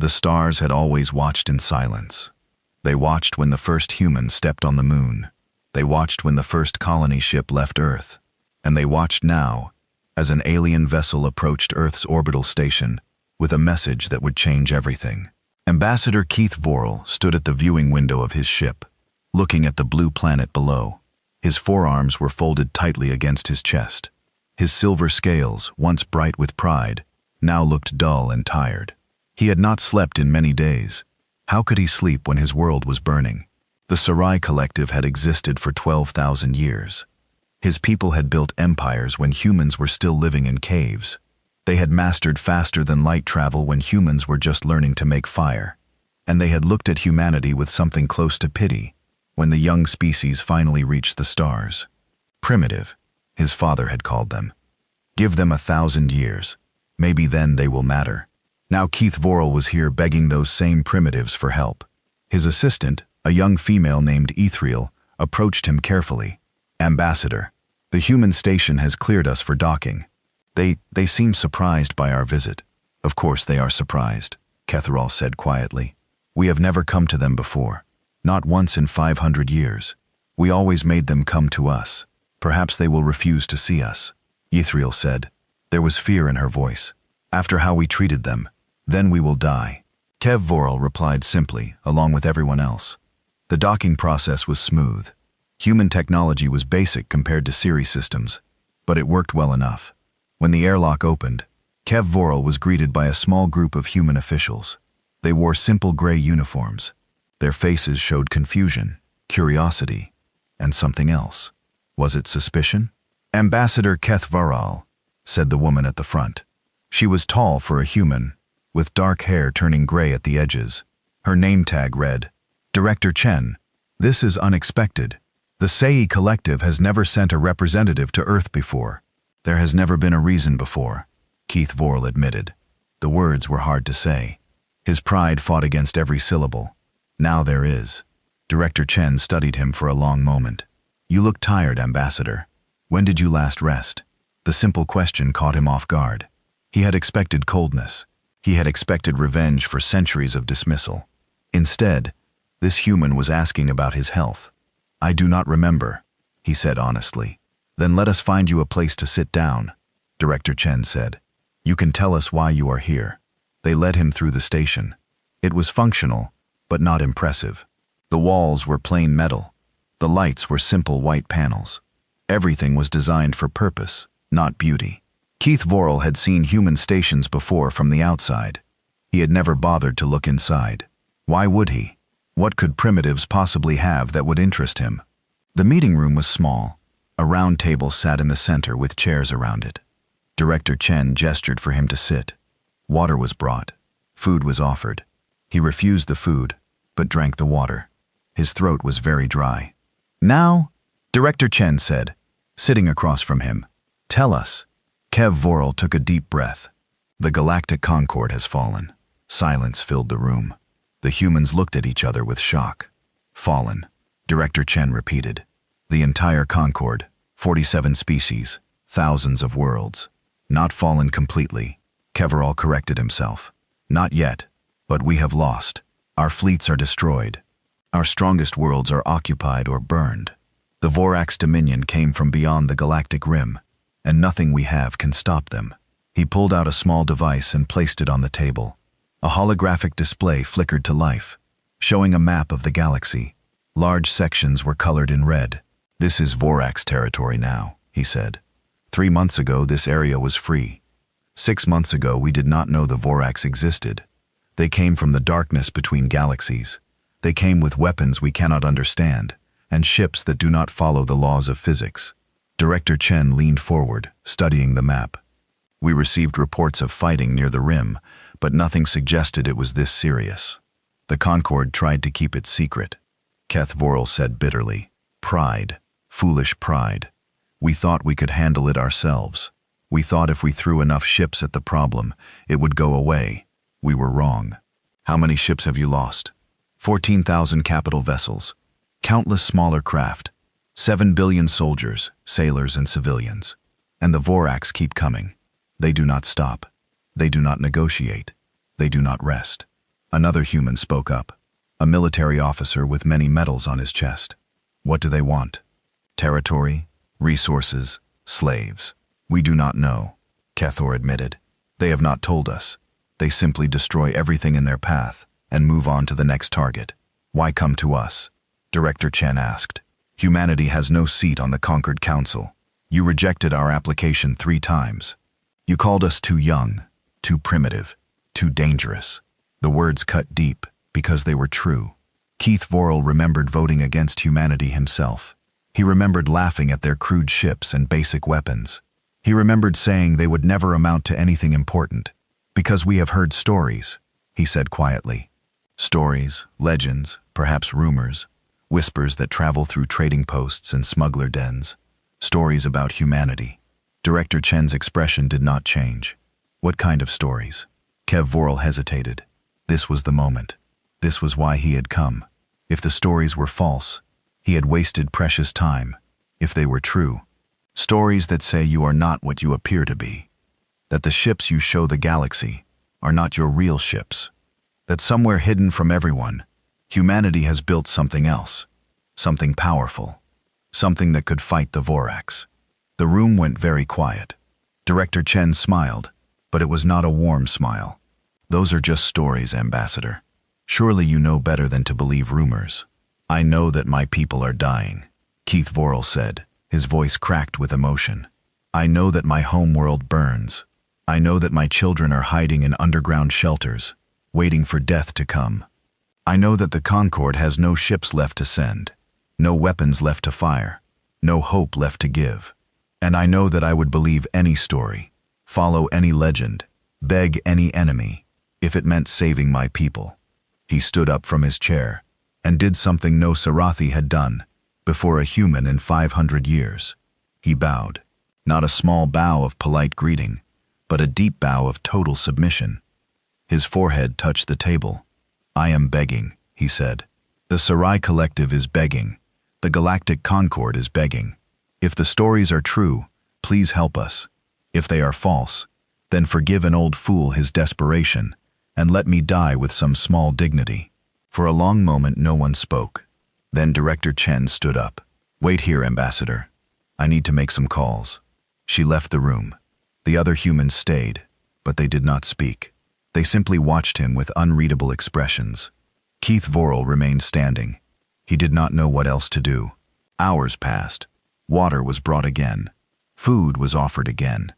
The stars had always watched in silence. They watched when the first human stepped on the moon. They watched when the first colony ship left Earth. And they watched now, as an alien vessel approached Earth's orbital station with a message that would change everything. Ambassador Keith Vorel stood at the viewing window of his ship, looking at the blue planet below. His forearms were folded tightly against his chest. His silver scales, once bright with pride, now looked dull and tired. He had not slept in many days. How could he sleep when his world was burning? The Sarai Collective had existed for 12,000 years. His people had built empires when humans were still living in caves. They had mastered faster than light travel when humans were just learning to make fire. And they had looked at humanity with something close to pity when the young species finally reached the stars. Primitive, his father had called them. Give them 1,000 years. Maybe then they will matter. Now Keith Vorel was here begging those same primitives for help. His assistant, a young female named Ethriel, approached him carefully. Ambassador, the human station has cleared us for docking. They seem surprised by our visit. Of course they are surprised, Ketherol said quietly. We have never come to them before. Not once in 500 years. We always made them come to us. Perhaps they will refuse to see us, Ethriel said. There was fear in her voice. After how we treated them, then we will die. Kev Vorel replied simply, along with everyone else. The docking process was smooth. Human technology was basic compared to Siri systems, but it worked well enough. When the airlock opened, Kev Vorel was greeted by a small group of human officials. They wore simple gray uniforms. Their faces showed confusion, curiosity, and something else. Was it suspicion? Ambassador Keth Varal, said the woman at the front. She was tall for a human, with dark hair turning gray at the edges. Her name tag read, Director Chen, this is unexpected. The Sei Collective has never sent a representative to Earth before. There has never been a reason before, Keith Vorel admitted. The words were hard to say. His pride fought against every syllable. Now there is. Director Chen studied him for a long moment. You look tired, Ambassador. When did you last rest? The simple question caught him off guard. He had expected coldness. He had expected revenge for centuries of dismissal. Instead, this human was asking about his health. I do not remember, he said honestly. Then let us find you a place to sit down, Director Chen said. You can tell us why you are here. They led him through the station. It was functional, but not impressive. The walls were plain metal. The lights were simple white panels. Everything was designed for purpose, not beauty. Keith Vorel had seen human stations before from the outside. He had never bothered to look inside. Why would he? What could primitives possibly have that would interest him? The meeting room was small. A round table sat in the center with chairs around it. Director Chen gestured for him to sit. Water was brought. Food was offered. He refused the food, but drank the water. His throat was very dry. Now, Director Chen said, sitting across from him, tell us. Kev Vorel took a deep breath. The Galactic Concord has fallen. Silence filled the room. The humans looked at each other with shock. Fallen, Director Chen repeated. The entire Concord, 47 species, thousands of worlds. Not fallen completely, Keverall corrected himself. Not yet, but we have lost. Our fleets are destroyed. Our strongest worlds are occupied or burned. The Vorax Dominion came from beyond the galactic rim, and nothing we have can stop them. He pulled out a small device and placed it on the table. A holographic display flickered to life, showing a map of the galaxy. Large sections were colored in red. This is Vorax territory now, he said. 3 months ago, this area was free. 6 months ago, we did not know the Vorax existed. They came from the darkness between galaxies. They came with weapons we cannot understand, and ships that do not follow the laws of physics. Director Chen leaned forward, studying the map. We received reports of fighting near the rim, but nothing suggested it was this serious. The Concord tried to keep it secret. Keth Vorel said bitterly, pride, foolish pride. We thought we could handle it ourselves. We thought if we threw enough ships at the problem, it would go away. We were wrong. How many ships have you lost? 14,000 capital vessels, countless smaller craft, 7 billion soldiers, sailors, and civilians. And the Vorax keep coming. They do not stop. They do not negotiate. They do not rest. Another human spoke up, a military officer with many medals on his chest. What do they want? Territory, resources, slaves. We do not know, Kethor admitted. They have not told us. They simply destroy everything in their path and move on to the next target. Why come to us? Director Chen asked. Humanity has no seat on the Conquered Council. You rejected our application 3 times. You called us too young, too primitive, too dangerous. The words cut deep because they were true. Keith Vorel remembered voting against humanity himself. He remembered laughing at their crude ships and basic weapons. He remembered saying they would never amount to anything important. Because we have heard stories, he said quietly. Stories, legends, perhaps rumors, whispers that travel through trading posts and smuggler dens. Stories about humanity. Director Chen's expression did not change. What kind of stories? Kev Vorel hesitated. This was the moment. This was why he had come. If the stories were false, he had wasted precious time. If they were true, stories that say you are not what you appear to be, that the ships you show the galaxy are not your real ships, that somewhere hidden from everyone, humanity has built something else, something powerful, something that could fight the Vorax. The room went very quiet. Director Chen smiled, but it was not a warm smile. Those are just stories, Ambassador. Surely you know better than to believe rumors. I know that my people are dying, Keith Vorel said, his voice cracked with emotion. I know that my homeworld burns. I know that my children are hiding in underground shelters, waiting for death to come. I know that the Concord has no ships left to send, no weapons left to fire, no hope left to give. And I know that I would believe any story, follow any legend, beg any enemy, if it meant saving my people. He stood up from his chair and did something no Sarathi had done before a human in 500 years. He bowed, not a small bow of polite greeting, but a deep bow of total submission. His forehead touched the table. I am begging, he said. The Sarai Collective is begging. The Galactic Concord is begging. If the stories are true, please help us. If they are false, then forgive an old fool his desperation, and let me die with some small dignity. For a long moment no one spoke. Then Director Chen stood up. Wait here, Ambassador. I need to make some calls. She left the room. The other humans stayed, but they did not speak. They simply watched him with unreadable expressions. Keith Vorel remained standing. He did not know what else to do. Hours passed. Water was brought again. Food was offered again.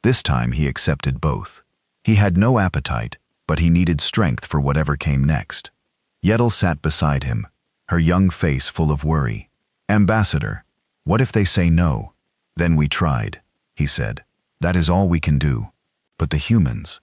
This time he accepted both. He had no appetite, but he needed strength for whatever came next. Yetl sat beside him, her young face full of worry. Ambassador, what if they say no? Then we tried, he said. That is all we can do. But the humans,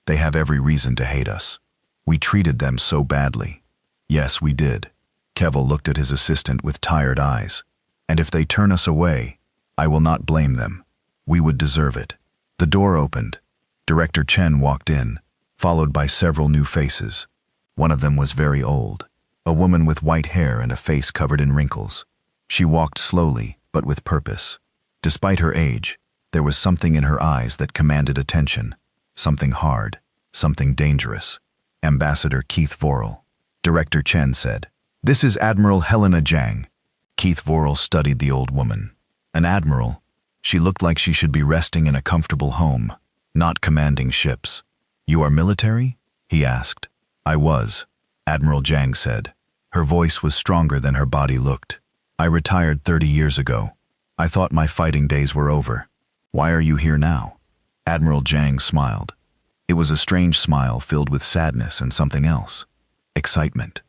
they have every reason to hate us. We treated them so badly. Yes, we did. Kevel looked at his assistant with tired eyes. And if they turn us away, I will not blame them. We would deserve it. The door opened. Director Chen walked in, followed by several new faces. One of them was very old, a woman with white hair and a face covered in wrinkles. She walked slowly, but with purpose. Despite her age, there was something in her eyes that commanded attention. Something hard, something dangerous. Ambassador Keith Vorel. Director Chen said, This is Admiral Helena Jang. Keith Vorel studied the old woman. An admiral. She looked like she should be resting in a comfortable home, not commanding ships. You are military? He asked. I was, Admiral Jang said. Her voice was stronger than her body looked. I retired 30 years ago. I thought my fighting days were over. Why are you here now? Admiral Jang smiled. It was a strange smile filled with sadness and something else. Excitement.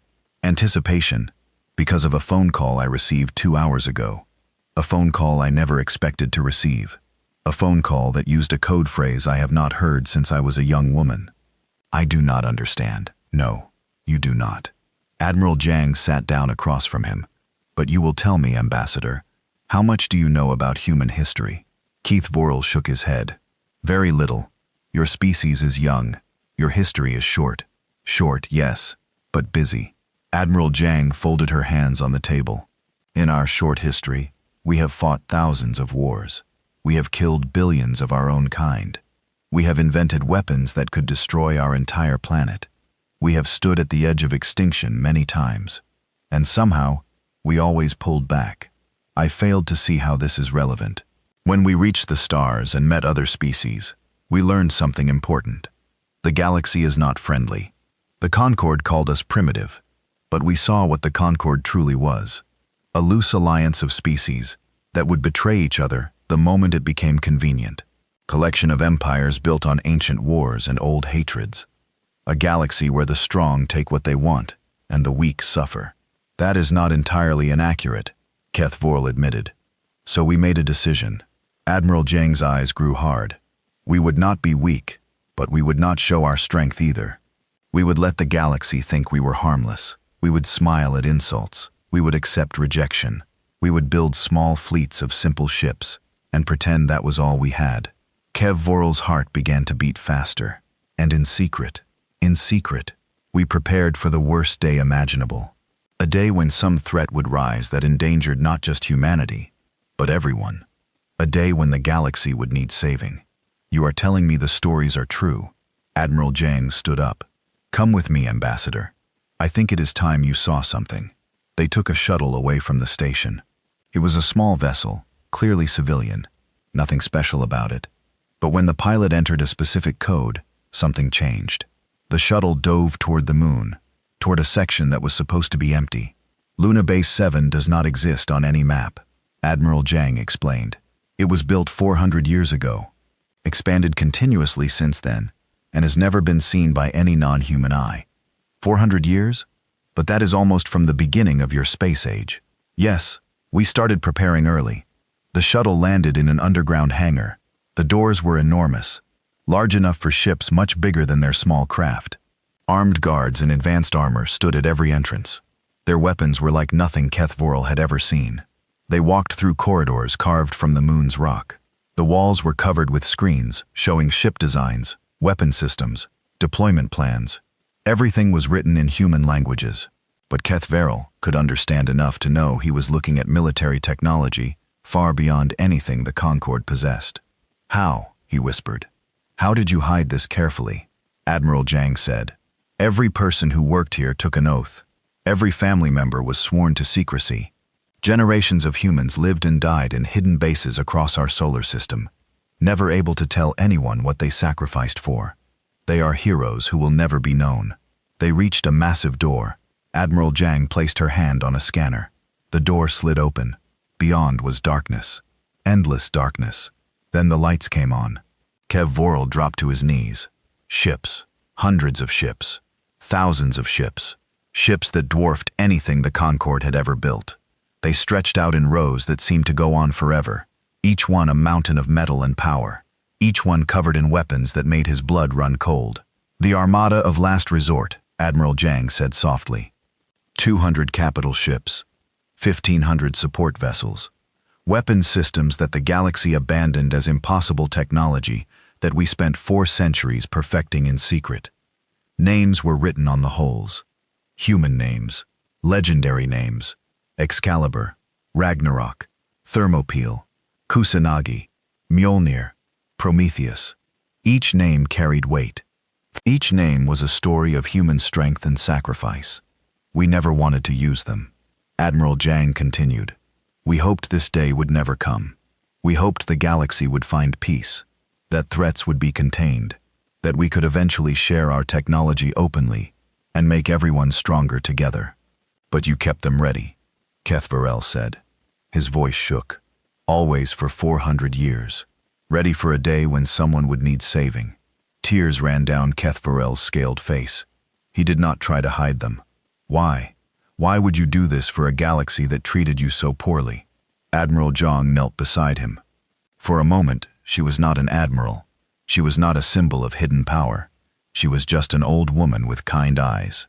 Anticipation. Because of a phone call I received 2 hours ago. A phone call I never expected to receive. A phone call that used a code phrase I have not heard since I was a young woman. I do not understand. No, you do not. Admiral Jang sat down across from him. But you will tell me, Ambassador, how much do you know about human history? Keith Vorel shook his head. Very little. Your species is young. Your history is short. Short, yes, but busy. Admiral Jang folded her hands on the table. In our short history, we have fought thousands of wars. We have killed billions of our own kind. We have invented weapons that could destroy our entire planet. We have stood at the edge of extinction many times. And somehow, we always pulled back. I failed to see how this is relevant. When we reached the stars and met other species, we learned something important. The galaxy is not friendly. The Concord called us primitive, but we saw what the Concord truly was. A loose alliance of species that would betray each other the moment it became convenient. Collection of empires built on ancient wars and old hatreds. A galaxy where the strong take what they want and the weak suffer. That is not entirely inaccurate, Keth Vorl admitted. So we made a decision. Admiral Jang's eyes grew hard. We would not be weak, but we would not show our strength either. We would let the galaxy think we were harmless. We would smile at insults. We would accept rejection. We would build small fleets of simple ships and pretend that was all we had. Kev Vorl's heart began to beat faster. And in secret, we prepared for the worst day imaginable. A day when some threat would rise that endangered not just humanity, but everyone. A day when the galaxy would need saving. You are telling me the stories are true. Admiral Jang stood up. Come with me, Ambassador. I think it is time you saw something. They took a shuttle away from the station. It was a small vessel, clearly civilian. Nothing special about it. But when the pilot entered a specific code, something changed. The shuttle dove toward the moon, toward a section that was supposed to be empty. Luna Base 7 does not exist on any map, Admiral Jang explained. It was built 400 years ago, expanded continuously since then, and has never been seen by any non-human eye. 400 years? But that is almost from the beginning of your space age. Yes, we started preparing early. The shuttle landed in an underground hangar. The doors were enormous, large enough for ships much bigger than their small craft. Armed guards in advanced armor stood at every entrance. Their weapons were like nothing Keth Vorl had ever seen. They walked through corridors carved from the moon's rock. The walls were covered with screens showing ship designs, weapon systems, deployment plans. Everything was written in human languages, but Keth Vorl could understand enough to know he was looking at military technology far beyond anything the Concord possessed. How? He whispered. How did you hide this carefully? Admiral Jang said. Every person who worked here took an oath. Every family member was sworn to secrecy. Generations of humans lived and died in hidden bases across our solar system, never able to tell anyone what they sacrificed for. They are heroes who will never be known. They reached a massive door. Admiral Jang placed her hand on a scanner. The door slid open. Beyond was darkness. Endless darkness. Then the lights came on. Kev Vorl dropped to his knees. Ships. Hundreds of ships. Thousands of ships. Ships that dwarfed anything the Concord had ever built. They stretched out in rows that seemed to go on forever, each one a mountain of metal and power, each one covered in weapons that made his blood run cold. The Armada of Last Resort, Admiral Jang said softly. 200 capital ships, 1,500 support vessels, weapons systems that the galaxy abandoned as impossible technology that we spent 4 centuries perfecting in secret. Names were written on the hulls. Human names, legendary names, Excalibur, Ragnarok, Thermopylae, Kusanagi, Mjolnir, Prometheus. Each name carried weight. Each name was a story of human strength and sacrifice. We never wanted to use them. Admiral Jang continued. We hoped this day would never come. We hoped the galaxy would find peace, that threats would be contained, that we could eventually share our technology openly and make everyone stronger together. But you kept them ready, Keth Vorl said. His voice shook. Always for 400 years. Ready for a day when someone would need saving. Tears ran down Keth Vorl's scaled face. He did not try to hide them. Why? Why would you do this for a galaxy that treated you so poorly? Admiral Jang knelt beside him. For a moment, she was not an admiral. She was not a symbol of hidden power. She was just an old woman with kind eyes.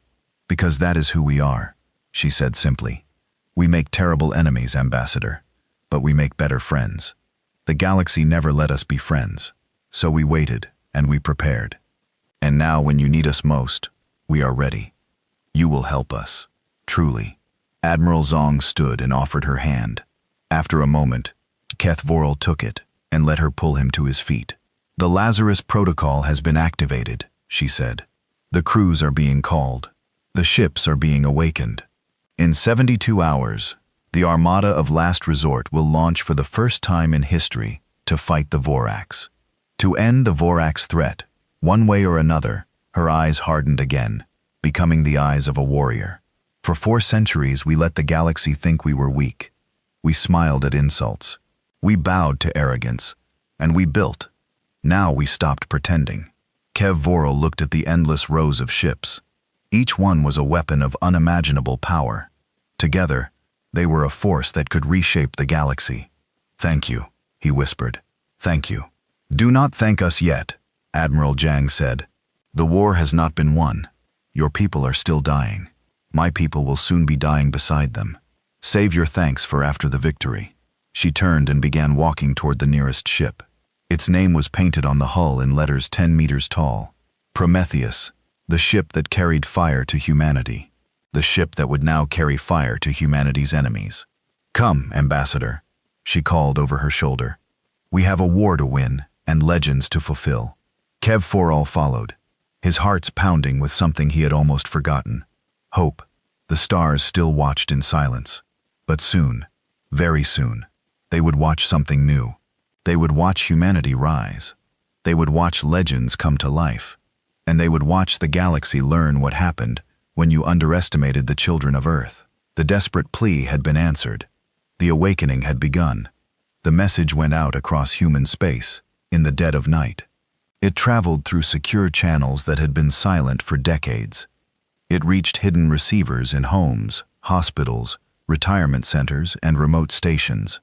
Because that is who we are, she said simply. We make terrible enemies, Ambassador, but we make better friends. The galaxy never let us be friends, so we waited and we prepared. And now when you need us most, we are ready. You will help us, truly. Admiral Zong stood and offered her hand. After a moment, Keth Vorl took it and let her pull him to his feet. The Lazarus Protocol has been activated, she said. The crews are being called. The ships are being awakened. In 72 hours, the Armada of Last Resort will launch for the first time in history to fight the Vorax. To end the Vorax threat, one way or another, her eyes hardened again, becoming the eyes of a warrior. For 4 centuries, we let the galaxy think we were weak. We smiled at insults. We bowed to arrogance. And we built. Now we stopped pretending. Kev Vorel looked at the endless rows of ships. Each one was a weapon of unimaginable power. Together, they were a force that could reshape the galaxy. "Thank you," he whispered. "Thank you." "Do not thank us yet," Admiral Jang said. "The war has not been won. Your people are still dying. My people will soon be dying beside them. Save your thanks for after the victory." She turned and began walking toward the nearest ship. Its name was painted on the hull in letters 10 meters tall. Prometheus, the ship that carried fire to humanity. The ship that would now carry fire to humanity's enemies. "Come, Ambassador," she called over her shoulder. "We have a war to win and legends to fulfill." Kev Forall followed, his heart's pounding with something he had almost forgotten. Hope. The stars still watched in silence. But soon, very soon, they would watch something new. They would watch humanity rise. They would watch legends come to life. And they would watch the galaxy learn what happened when you underestimated the children of Earth. The desperate plea had been answered. The awakening had begun. The message went out across human space, in the dead of night. It traveled through secure channels that had been silent for decades. It reached hidden receivers in homes, hospitals, retirement centers, and remote stations.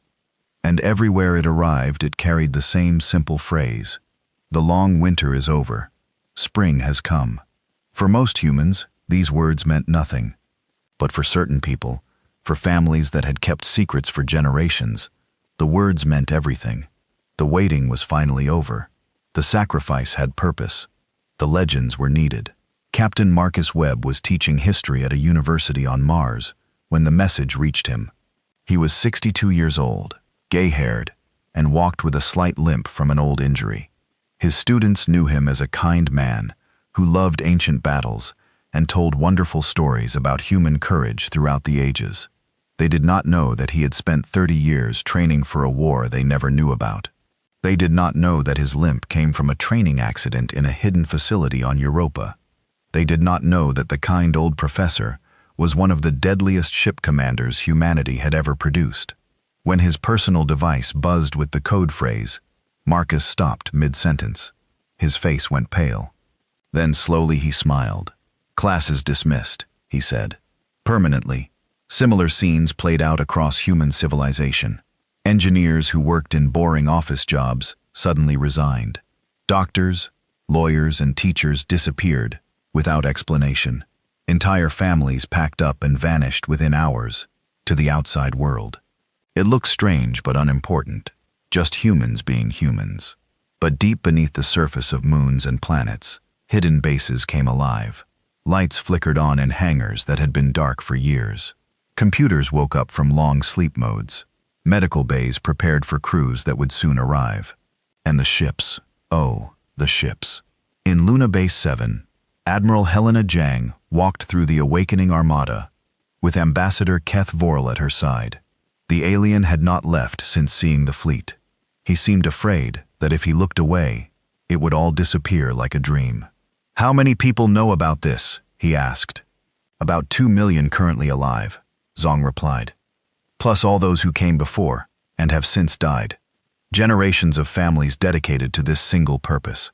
And everywhere it arrived, it carried the same simple phrase: "The long winter is over. Spring has come." For most humans, these words meant nothing. But for certain people, for families that had kept secrets for generations, the words meant everything. The waiting was finally over. The sacrifice had purpose. The legends were needed. Captain Marcus Webb was teaching history at a university on Mars when the message reached him. He was 62 years old, gay-haired, and walked with a slight limp from an old injury. His students knew him as a kind man who loved ancient battles and told wonderful stories about human courage throughout the ages. They did not know that he had spent 30 years training for a war they never knew about. They did not know that his limp came from a training accident in a hidden facility on Europa. They did not know that the kind old professor was one of the deadliest ship commanders humanity had ever produced. When his personal device buzzed with the code phrase, Marcus stopped mid-sentence. His face went pale. Then slowly he smiled. "Class is dismissed," he said. Permanently, similar scenes played out across human civilization. Engineers who worked in boring office jobs suddenly resigned. Doctors, lawyers, and teachers disappeared without explanation. Entire families packed up and vanished within hours to the outside world. It looked strange but unimportant, just humans being humans. But deep beneath the surface of moons and planets, hidden bases came alive. Lights flickered on in hangars that had been dark for years. Computers woke up from long sleep modes. Medical bays prepared for crews that would soon arrive. And the ships. Oh, the ships. In Luna Base 7, Admiral Helena Jang walked through the awakening armada, with Ambassador Keth Vorel at her side. The alien had not left since seeing the fleet. He seemed afraid that if he looked away, it would all disappear like a dream. "How many people know about this?" he asked. "About 2 million currently alive," Zong replied. "Plus all those who came before and have since died. Generations of families dedicated to this single purpose.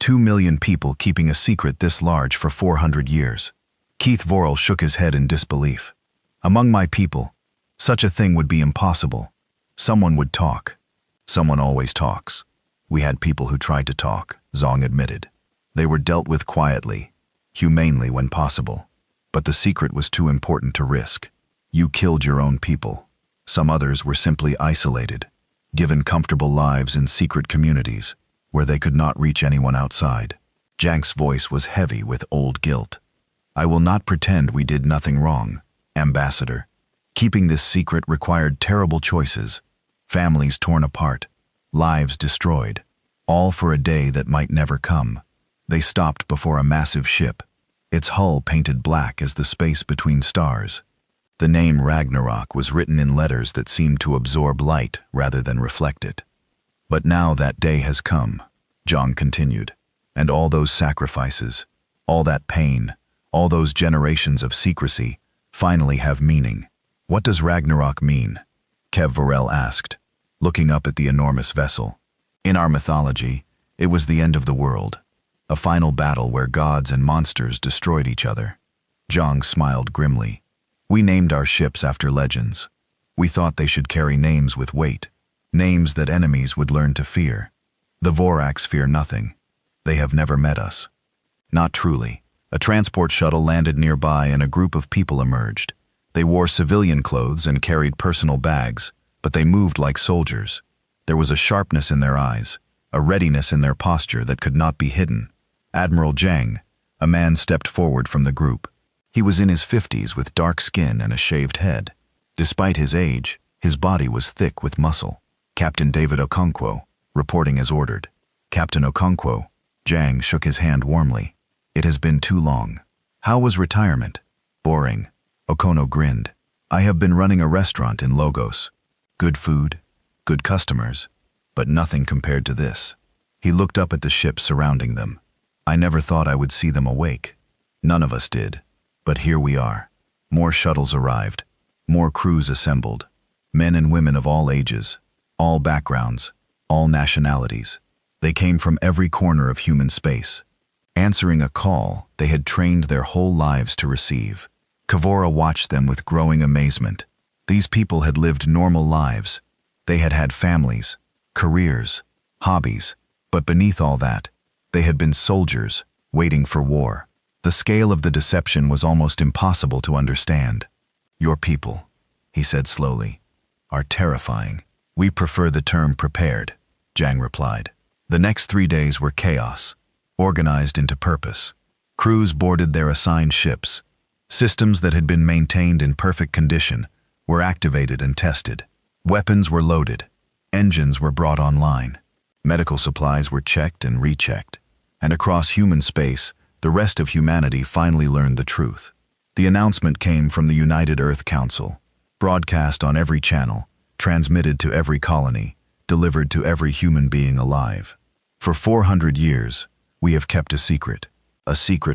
2 million people keeping a secret this large for 400 years. Keith Vorel shook his head in disbelief. "Among my people, such a thing would be impossible. Someone would talk. Someone always talks." "We had people who tried to talk," Zong admitted. "They were dealt with quietly, humanely when possible. But the secret was too important to risk. You killed your own people. Some others were simply isolated, given comfortable lives in secret communities where they could not reach anyone outside." Jank's voice was heavy with old guilt. "I will not pretend we did nothing wrong, Ambassador. Keeping this secret required terrible choices, families torn apart, lives destroyed, all for a day that might never come." They stopped before a massive ship, its hull painted black as the space between stars. The name Ragnarok was written in letters that seemed to absorb light rather than reflect it. But now that day has come, Jong continued, and all those sacrifices, all that pain, all those generations of secrecy, finally have meaning. What does Ragnarok mean? Kev Varel asked, looking up at the enormous vessel. In our mythology, it was the end of the world, a final battle where gods and monsters destroyed each other. Jong smiled grimly. We named our ships after legends. We thought they should carry names with weight, names that enemies would learn to fear. The Voraks fear nothing. They have never met us. Not truly. A transport shuttle landed nearby and a group of people emerged. They wore civilian clothes and carried personal bags, but they moved like soldiers. There was a sharpness in their eyes, a readiness in their posture that could not be hidden. Admiral Zhang, a man, stepped forward from the group. He was in his 50s with dark skin and a shaved head. Despite his age, his body was thick with muscle. Captain David Okonkwo, reporting as ordered. Captain Okonkwo, Zhang shook his hand warmly. It has been too long. How was retirement? Boring. Okono grinned. I have been running a restaurant in Logos. Good food, good customers, but nothing compared to this. He looked up at the ships surrounding them. I never thought I would see them awake. None of us did. But here we are. More shuttles arrived. More crews assembled. Men and women of all ages, all backgrounds, all nationalities. They came from every corner of human space, answering a call they had trained their whole lives to receive. Kavora watched them with growing amazement. These people had lived normal lives. They had had families, careers, hobbies, but beneath all that, they had been soldiers, waiting for war. The scale of the deception was almost impossible to understand. Your people, he said slowly, are terrifying. We prefer the term prepared, Zhang replied. The next 3 days were chaos, organized into purpose. Crews boarded their assigned ships. Systems that had been maintained in perfect condition were activated and tested. Weapons were loaded. Engines were brought online. Medical supplies were checked and rechecked. And across human space, the rest of humanity finally learned the truth. The announcement came from the United Earth Council, broadcast on every channel, transmitted to every colony, delivered to every human being alive. For 400 years, we have kept a secret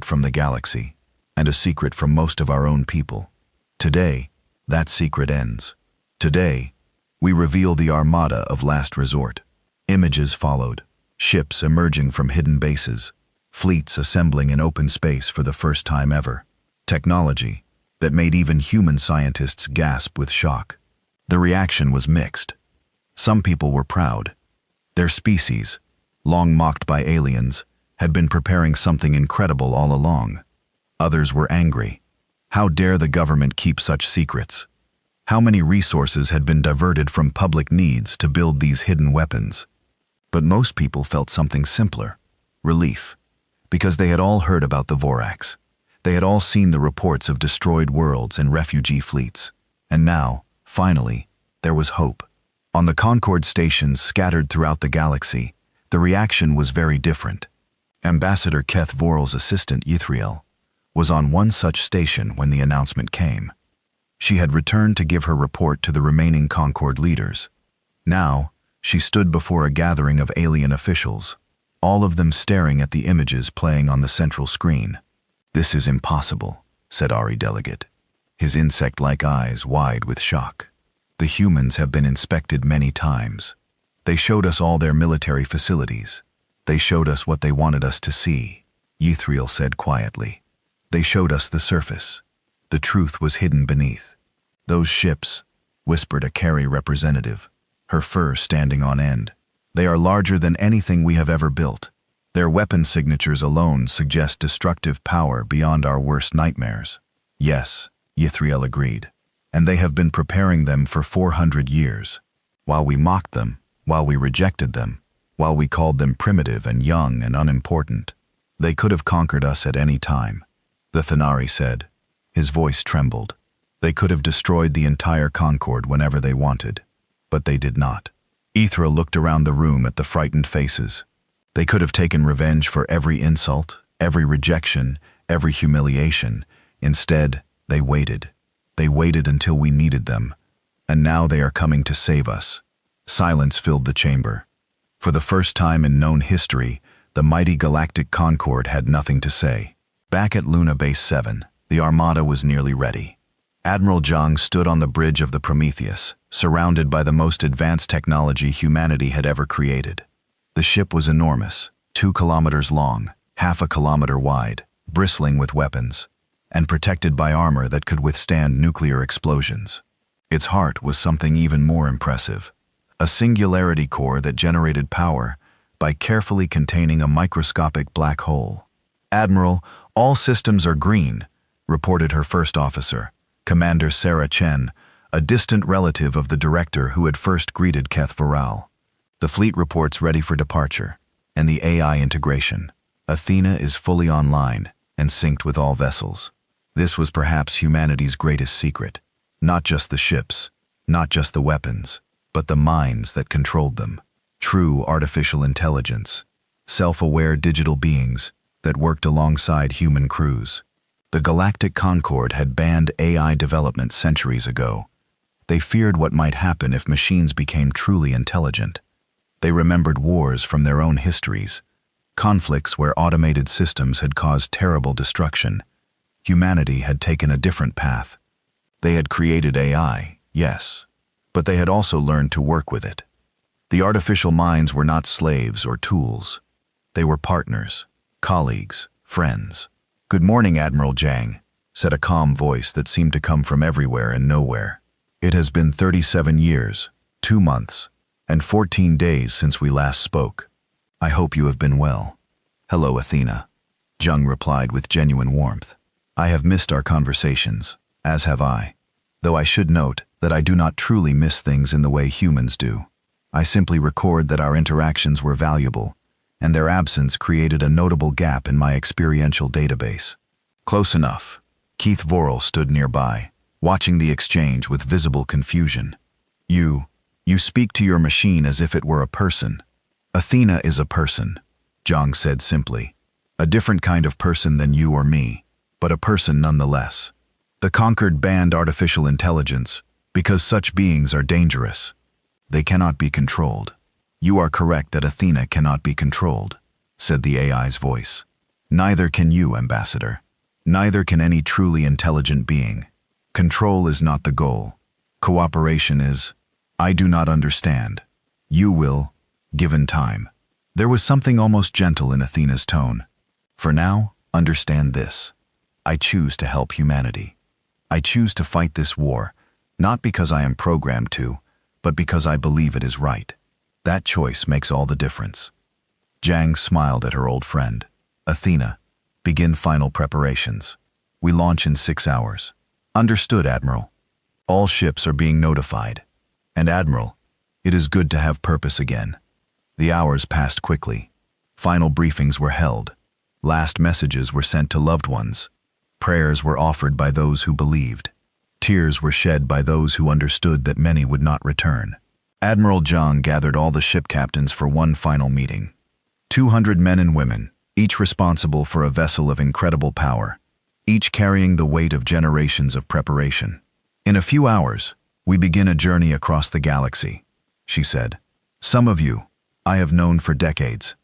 from the galaxy, and a secret from most of our own people. Today, that secret ends. Today, we reveal the armada of last resort. Images followed, ships emerging from hidden bases, fleets assembling in open space for the first time ever. Technology that made even human scientists gasp with shock. The reaction was mixed. Some people were proud. Their species, long mocked by aliens, had been preparing something incredible all along. Others were angry. How dare the government keep such secrets? How many resources had been diverted from public needs to build these hidden weapons? But most people felt something simpler, relief, because they had all heard about the Voraks. They had all seen the reports of destroyed worlds and refugee fleets. And now, finally, there was hope. On the Concord stations scattered throughout the galaxy, the reaction was very different. Ambassador Keth Vorel's assistant Ythriel was on one such station when the announcement came. She had returned to give her report to the remaining Concord leaders. Now, she stood before a gathering of alien officials, all of them staring at the images playing on the central screen. This is impossible, said Ari Delegate, his insect-like eyes wide with shock. The humans have been inspected many times. They showed us all their military facilities. They showed us what they wanted us to see, Ythriel said quietly. They showed us the surface. The truth was hidden beneath. Those ships, whispered a Carey representative, her fur standing on end. They are larger than anything we have ever built. Their weapon signatures alone suggest destructive power beyond our worst nightmares. Yes, Ythriel agreed. And they have been preparing them for 400 years. While we mocked them, while we rejected them, while we called them primitive and young and unimportant, they could have conquered us at any time, the Thanari said. His voice trembled. They could have destroyed the entire Concord whenever they wanted, but they did not. Ythriel looked around the room at the frightened faces. They could have taken revenge for every insult, every rejection, every humiliation. Instead, they waited. They waited until we needed them. And now they are coming to save us. Silence filled the chamber. For the first time in known history, the mighty Galactic Concorde had nothing to say. Back at Luna Base 7, the Armada was nearly ready. Admiral Zhang stood on the bridge of the Prometheus, surrounded by the most advanced technology humanity had ever created. The ship was enormous, 2 kilometers long, half a kilometer wide, bristling with weapons, and protected by armor that could withstand nuclear explosions. Its heart was something even more impressive, a singularity core that generated power by carefully containing a microscopic black hole. "Admiral, all systems are green," reported her first officer, Commander Sarah Chen, a distant relative of the director who had first greeted Keth Varal. "The fleet reports ready for departure, and the AI integration. Athena is fully online and synced with all vessels." This was perhaps humanity's greatest secret. Not just the ships, not just the weapons, but the minds that controlled them. True artificial intelligence, self-aware digital beings that worked alongside human crews. The Galactic Concorde had banned AI development centuries ago. They feared what might happen if machines became truly intelligent. They remembered wars from their own histories, conflicts where automated systems had caused terrible destruction. Humanity had taken a different path. They had created AI, yes, but they had also learned to work with it. The artificial minds were not slaves or tools. They were partners, colleagues, friends. "Good morning, Admiral Zhang," said a calm voice that seemed to come from everywhere and nowhere. "It has been 37 years, 2 months, and 14 days since we last spoke. I hope you have been well." "Hello, Athena," Zhang replied with genuine warmth. "I have missed our conversations, as have I, though I should note that I do not truly miss things in the way humans do. I simply record that our interactions were valuable, and their absence created a notable gap in my experiential database." "Close enough." Keith Vorel stood nearby, watching the exchange with visible confusion. You speak to your machine as if it were a person." "Athena is a person," Zhang said simply. "A different kind of person than you or me, but a person nonetheless. The Concorde banned artificial intelligence because such beings are dangerous. They cannot be controlled." "You are correct that Athena cannot be controlled," said the AI's voice. "Neither can you, Ambassador. Neither can any truly intelligent being. Control is not the goal. Cooperation is. I do not understand. You will, given time." There was something almost gentle in Athena's tone. "For now, understand this. I choose to help humanity. I choose to fight this war, not because I am programmed to, but because I believe it is right. That choice makes all the difference." Zhang smiled at her old friend. "Athena, begin final preparations. We launch in 6 hours." "Understood, Admiral. All ships are being notified. And Admiral, it is good to have purpose again." The hours passed quickly. Final briefings were held. Last messages were sent to loved ones. Prayers were offered by those who believed. Tears were shed by those who understood that many would not return. Admiral Zhang gathered all the ship captains for one final meeting. 200 men and women, each responsible for a vessel of incredible power, each carrying the weight of generations of preparation. "In a few hours, we begin a journey across the galaxy," she said. "Some of you I have known for decades.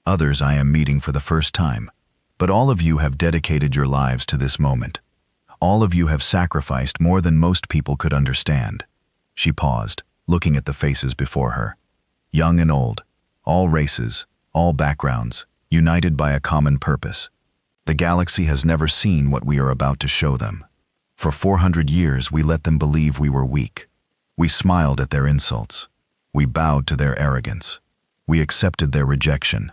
Others I am meeting for the first time. But all of you have dedicated your lives to this moment. All of you have sacrificed more than most people could understand." She paused, looking at the faces before her. Young and old, all races, all backgrounds, united by a common purpose. The galaxy has never seen what we are about to show them. For 400 years we let them believe we were weak. We smiled at their insults. We bowed to their arrogance. We accepted their rejection.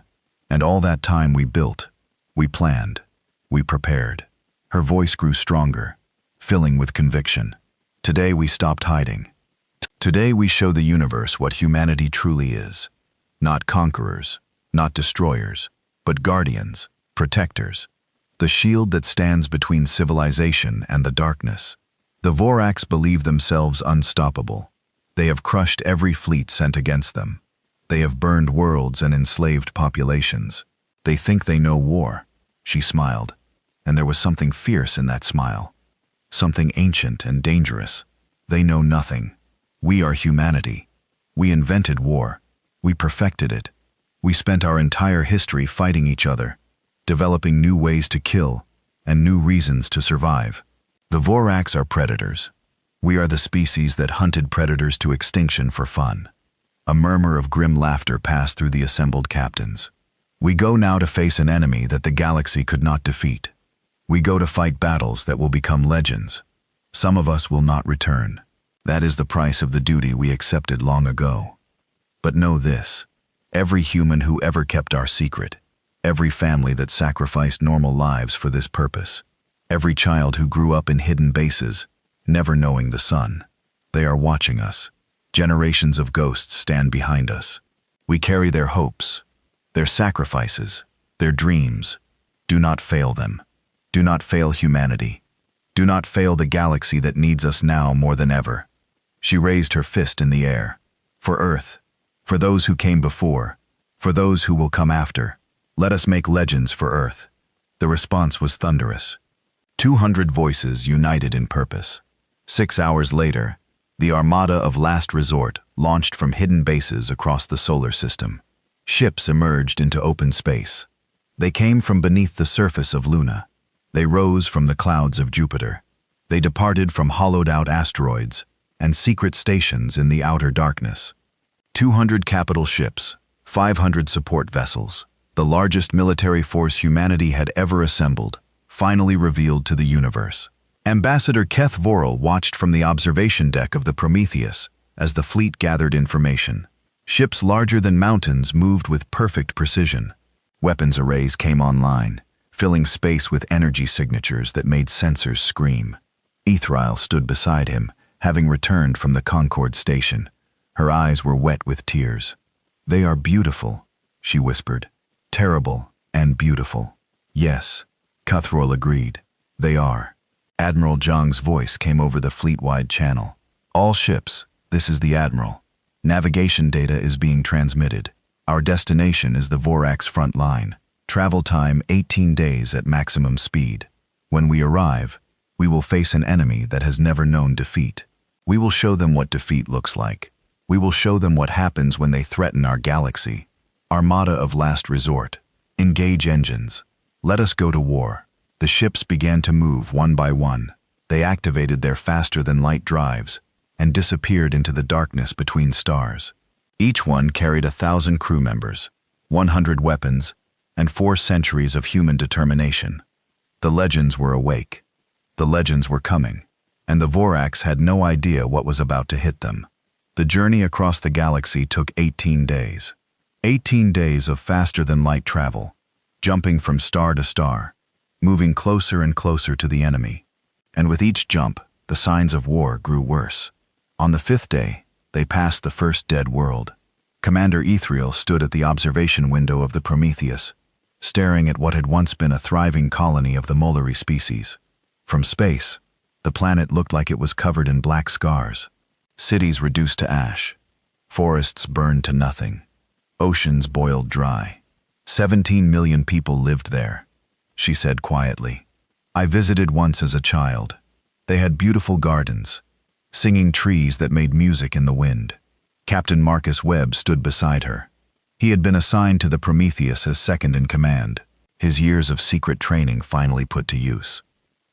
And all that time we built. We planned. We prepared. Her voice grew stronger, filling with conviction. Today we stopped hiding. Today we show the universe what humanity truly is. Not conquerors, not destroyers, but guardians, protectors. The shield that stands between civilization and the darkness. The Voraks believe themselves unstoppable. They have crushed every fleet sent against them. They have burned worlds and enslaved populations. They think they know war. She smiled. and there was something fierce in that smile. Something ancient and dangerous. They know nothing. We are humanity. We invented war. We perfected it. We spent our entire history fighting each other, developing new ways to kill and new reasons to survive. The Vorax are predators. We are the species that hunted predators to extinction for fun. A murmur of grim laughter passed through the assembled captains. We go now to face an enemy that the galaxy could not defeat. We go to fight battles that will become legends. Some of us will not return. That is the price of the duty we accepted long ago. But know this, every human who ever kept our secret, every family that sacrificed normal lives for this purpose, every child who grew up in hidden bases, never knowing the sun, they are watching us. Generations of ghosts stand behind us. We carry their hopes, their sacrifices, their dreams. Do not fail them. Do not fail humanity. Do not fail the galaxy that needs us now more than ever. She raised her fist in the air. For Earth, for those who came before, for those who will come after, let us make legends for Earth. The response was thunderous. 200 voices united in purpose. 6 hours later, the Armada of Last Resort launched from hidden bases across the solar system. Ships emerged into open space. They came from beneath the surface of Luna. They rose from the clouds of Jupiter. They departed from hollowed-out asteroids and secret stations in the outer darkness. 200 capital ships, 500 support vessels, the largest military force humanity had ever assembled, finally revealed to the universe. Ambassador Keth Vorel watched from the observation deck of the Prometheus as the fleet gathered information. Ships larger than mountains moved with perfect precision. Weapons arrays came online, filling space with energy signatures that made sensors scream. Ethriel stood beside him, having returned from the Concorde station. Her eyes were wet with tears. "They are beautiful," she whispered. "Terrible and beautiful." "Yes," Cuthrol agreed. "They are." Admiral Zhang's voice came over the fleet-wide channel. "All ships, this is the Admiral. Navigation data is being transmitted. Our destination is the Vorax front line. Travel time 18 days at maximum speed. When we arrive, we will face an enemy that has never known defeat. We will show them what defeat looks like. We will show them what happens when they threaten our galaxy. Armada of Last Resort. Engage engines. Let us go to war." The ships began to move one by one. They activated their faster-than-light drives and disappeared into the darkness between stars. Each one carried 1,000 crew members, 100 weapons, and 4 centuries of human determination. The legends were awake. The legends were coming, and the Vorax had no idea what was about to hit them. The journey across the galaxy took 18 days. 18 days of faster-than-light travel, jumping from star to star, moving closer and closer to the enemy. And with each jump, the signs of war grew worse. On the 5th day, they passed the first dead world. Commander Ethriel stood at the observation window of the Prometheus, staring at what had once been a thriving colony of the Molari species. From space, the planet looked like it was covered in black scars. Cities reduced to ash. Forests burned to nothing. Oceans boiled dry. 17 million people lived there. She said quietly. "I visited once as a child. They had beautiful gardens, singing trees that made music in the wind." Captain Marcus Webb stood beside her. He had been assigned to the Prometheus as second in command, his years of secret training finally put to use.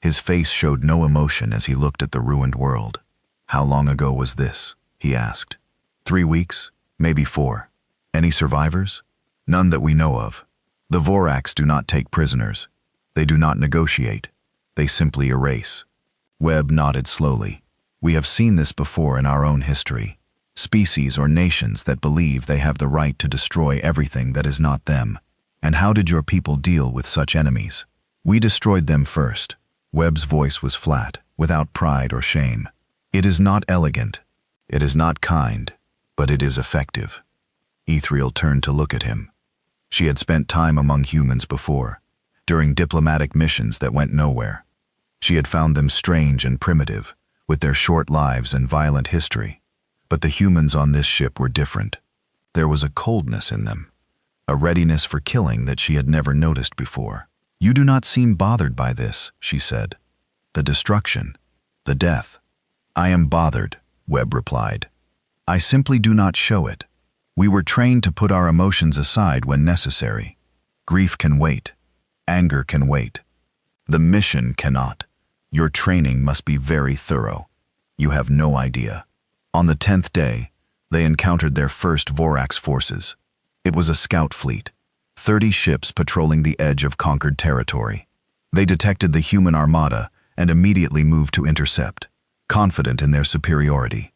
His face showed no emotion as he looked at the ruined world. "How long ago was this?" he asked. 3 weeks, maybe 4. "Any survivors?" "None that we know of. The Vorax do not take prisoners. They do not negotiate. They simply erase." Webb nodded slowly. "We have seen this before in our own history. Species or nations that believe they have the right to destroy everything that is not them. And how did your people deal with such enemies?" "We destroyed them first." Webb's voice was flat, without pride or shame. "It is not elegant. It is not kind, but it is effective." Ethriel turned to look at him. She had spent time among humans before, during diplomatic missions that went nowhere. She had found them strange and primitive, with their short lives and violent history. But the humans on this ship were different. There was a coldness in them, a readiness for killing that she had never noticed before. "You do not seem bothered by this," she said. "The destruction, the death." "I am bothered," Webb replied. "I simply do not show it. We were trained to put our emotions aside when necessary. Grief can wait. Anger can wait. The mission cannot. Your training must be very thorough. You have no idea." On the 10th day, they encountered their first Vorax forces. It was a scout fleet, 30 ships patrolling the edge of conquered territory. They detected the human armada and immediately moved to intercept, confident in their superiority.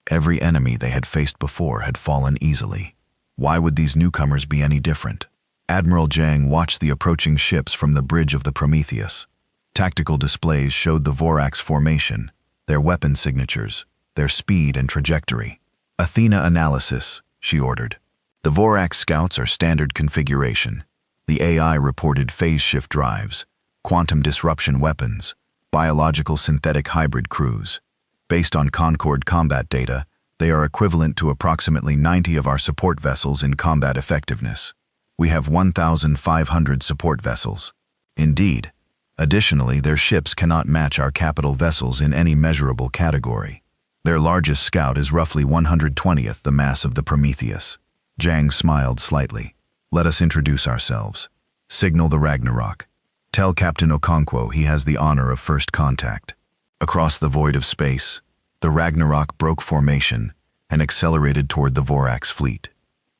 Every enemy they had faced before had fallen easily. Why would these newcomers be any different? Admiral Jang watched the approaching ships from the bridge of the Prometheus. Tactical displays showed the Vorax formation, their weapon signatures, their speed and trajectory. "Athena analysis," she ordered. "The Vorax scouts are standard configuration. The AI reported phase shift drives, quantum disruption weapons, biological synthetic hybrid crews. Based on Concord combat data, they are equivalent to approximately 90 of our support vessels in combat effectiveness. We have 1,500 support vessels. Indeed. Additionally, their ships cannot match our capital vessels in any measurable category. Their largest scout is roughly 120th the mass of the Prometheus." Jang smiled slightly. "Let us introduce ourselves. Signal the Ragnarok. Tell Captain Okonkwo he has the honor of first contact." Across the void of space, the Ragnarok broke formation and accelerated toward the Vorax fleet.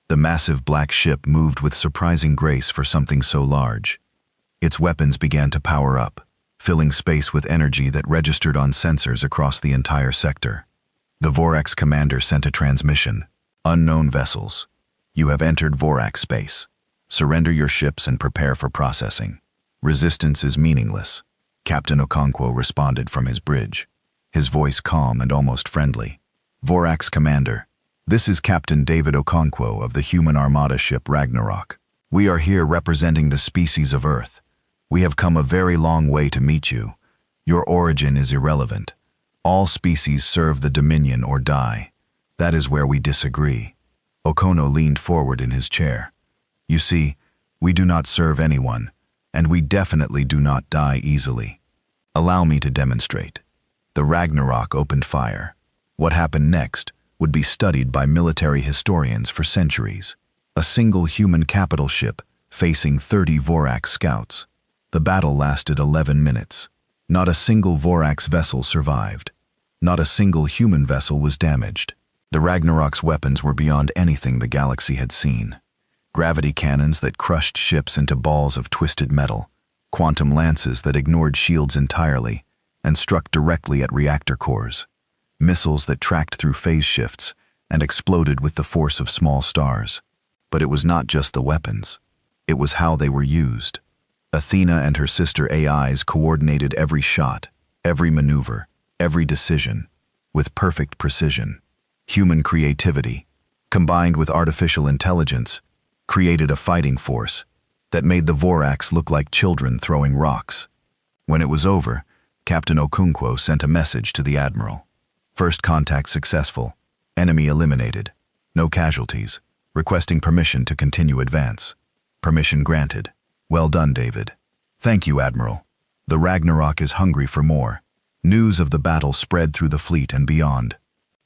The massive black ship moved with surprising grace for something so large. Its weapons began to power up, filling space with energy that registered on sensors across the entire sector. The Vorax commander sent a transmission. "Unknown vessels. You have entered Vorax space. Surrender your ships and prepare for processing. Resistance is meaningless." Captain Okonkwo responded from his bridge, his voice calm and almost friendly. "Vorax commander, this is Captain David Okonkwo of the human armada ship Ragnarok. We are here representing the species of Earth. We have come a very long way to meet you. Your origin is irrelevant. All species serve the Dominion or die. That is where we disagree." Okono leaned forward in his chair. "You see, we do not serve anyone, and we definitely do not die easily. Allow me to demonstrate." The Ragnarok opened fire. What happened next would be studied by military historians for centuries. A single human capital ship facing 30 Vorax scouts. The battle lasted 11 minutes. Not a single Vorax vessel survived. Not a single human vessel was damaged. The Ragnarok's weapons were beyond anything the galaxy had seen. Gravity cannons that crushed ships into balls of twisted metal, quantum lances that ignored shields entirely and struck directly at reactor cores, missiles that tracked through phase shifts and exploded with the force of small stars. But it was not just the weapons. It was how they were used. Athena and her sister AIs coordinated every shot, every maneuver, every decision, with perfect precision. Human creativity, combined with artificial intelligence, created a fighting force that made the Vorax look like children throwing rocks. When it was over, Captain Okonkwo sent a message to the Admiral. "First contact successful. Enemy eliminated. No casualties. Requesting permission to continue advance." "Permission granted. Well done, David." "Thank you, Admiral. The Ragnarok is hungry for more." News of the battle spread through the fleet and beyond.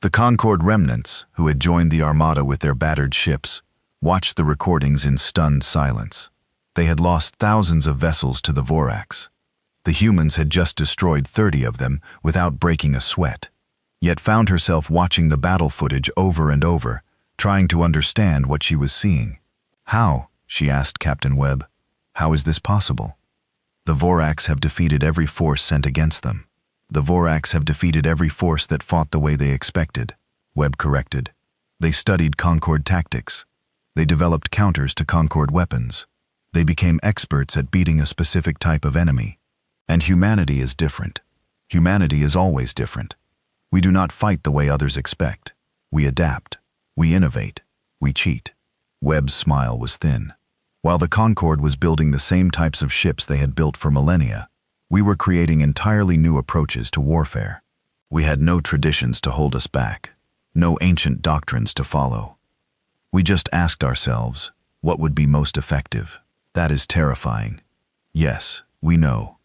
The Concord remnants, who had joined the Armada with their battered ships, watched the recordings in stunned silence. They had lost thousands of vessels to the Vorax. The humans had just destroyed 30 of them without breaking a sweat, yet found herself watching the battle footage over and over, trying to understand what she was seeing. "How?" she asked Captain Webb. "How is this possible?" "The Vorax have defeated every force sent against them." "The Vorax have defeated every force that fought the way they expected," Webb corrected. "They studied Concord tactics. They developed counters to Concord weapons. They became experts at beating a specific type of enemy. And humanity is different. Humanity is always different. We do not fight the way others expect. We adapt. We innovate. We cheat." Webb's smile was thin. "While the Concord was building the same types of ships they had built for millennia, we were creating entirely new approaches to warfare. We had no traditions to hold us back, no ancient doctrines to follow. We just asked ourselves, what would be most effective? That is terrifying. Yes, we know.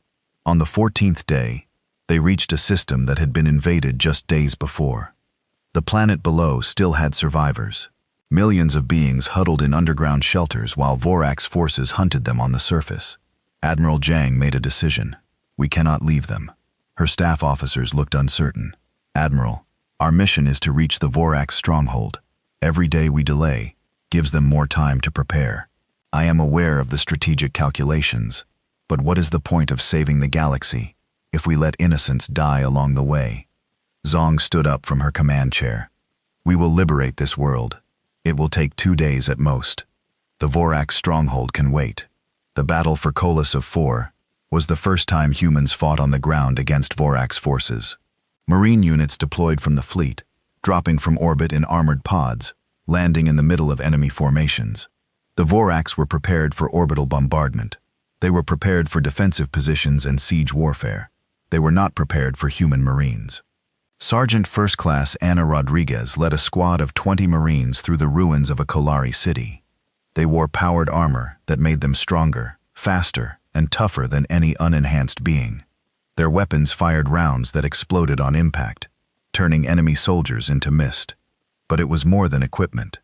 On the 14th day, they reached a system that had been invaded just days before. The planet below still had survivors. Millions of beings huddled in underground shelters while Vorax forces hunted them on the surface. Admiral Jang made a decision. We cannot leave them. Her staff officers looked uncertain. Admiral, our mission is to reach the Vorax stronghold. Every day we delay gives them more time to prepare. I am aware of the strategic calculations, but what is the point of saving the galaxy if we let innocents die along the way? Zong stood up from her command chair. We will liberate this world. It will take 2 days at most. The Vorax stronghold can wait. The battle for Colas of 4 was the first time humans fought on the ground against Vorax forces. Marine units deployed from the fleet, dropping from orbit in armored pods, landing in the middle of enemy formations. The Vorax were prepared for orbital bombardment. They were prepared for defensive positions and siege warfare. They were not prepared for human Marines. Sergeant First Class Ana Rodriguez led a squad of 20 Marines through the ruins of a Kolari city. They wore powered armor that made them stronger, faster, and tougher than any unenhanced being. Their weapons fired rounds that exploded on impact, turning enemy soldiers into mist. But it was more than equipment.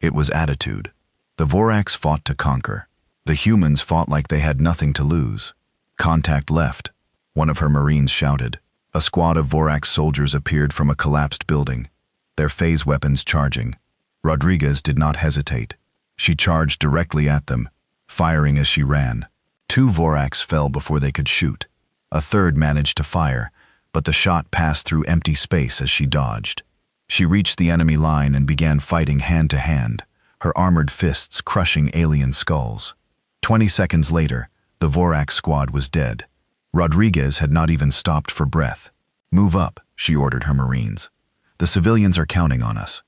It was attitude. The Vorax fought to conquer. The humans fought like they had nothing to lose. Contact left, one of her Marines shouted. A squad of Vorax soldiers appeared from a collapsed building, their phase weapons charging. Rodriguez did not hesitate. She charged directly at them, firing as she ran. 2 Vorax fell before they could shoot. A third managed to fire, but the shot passed through empty space as she dodged. She reached the enemy line and began fighting hand to hand, her armored fists crushing alien skulls. 20 seconds later, the Vorax squad was dead. Rodriguez had not even stopped for breath. Move up, she ordered her Marines. The civilians are counting on us.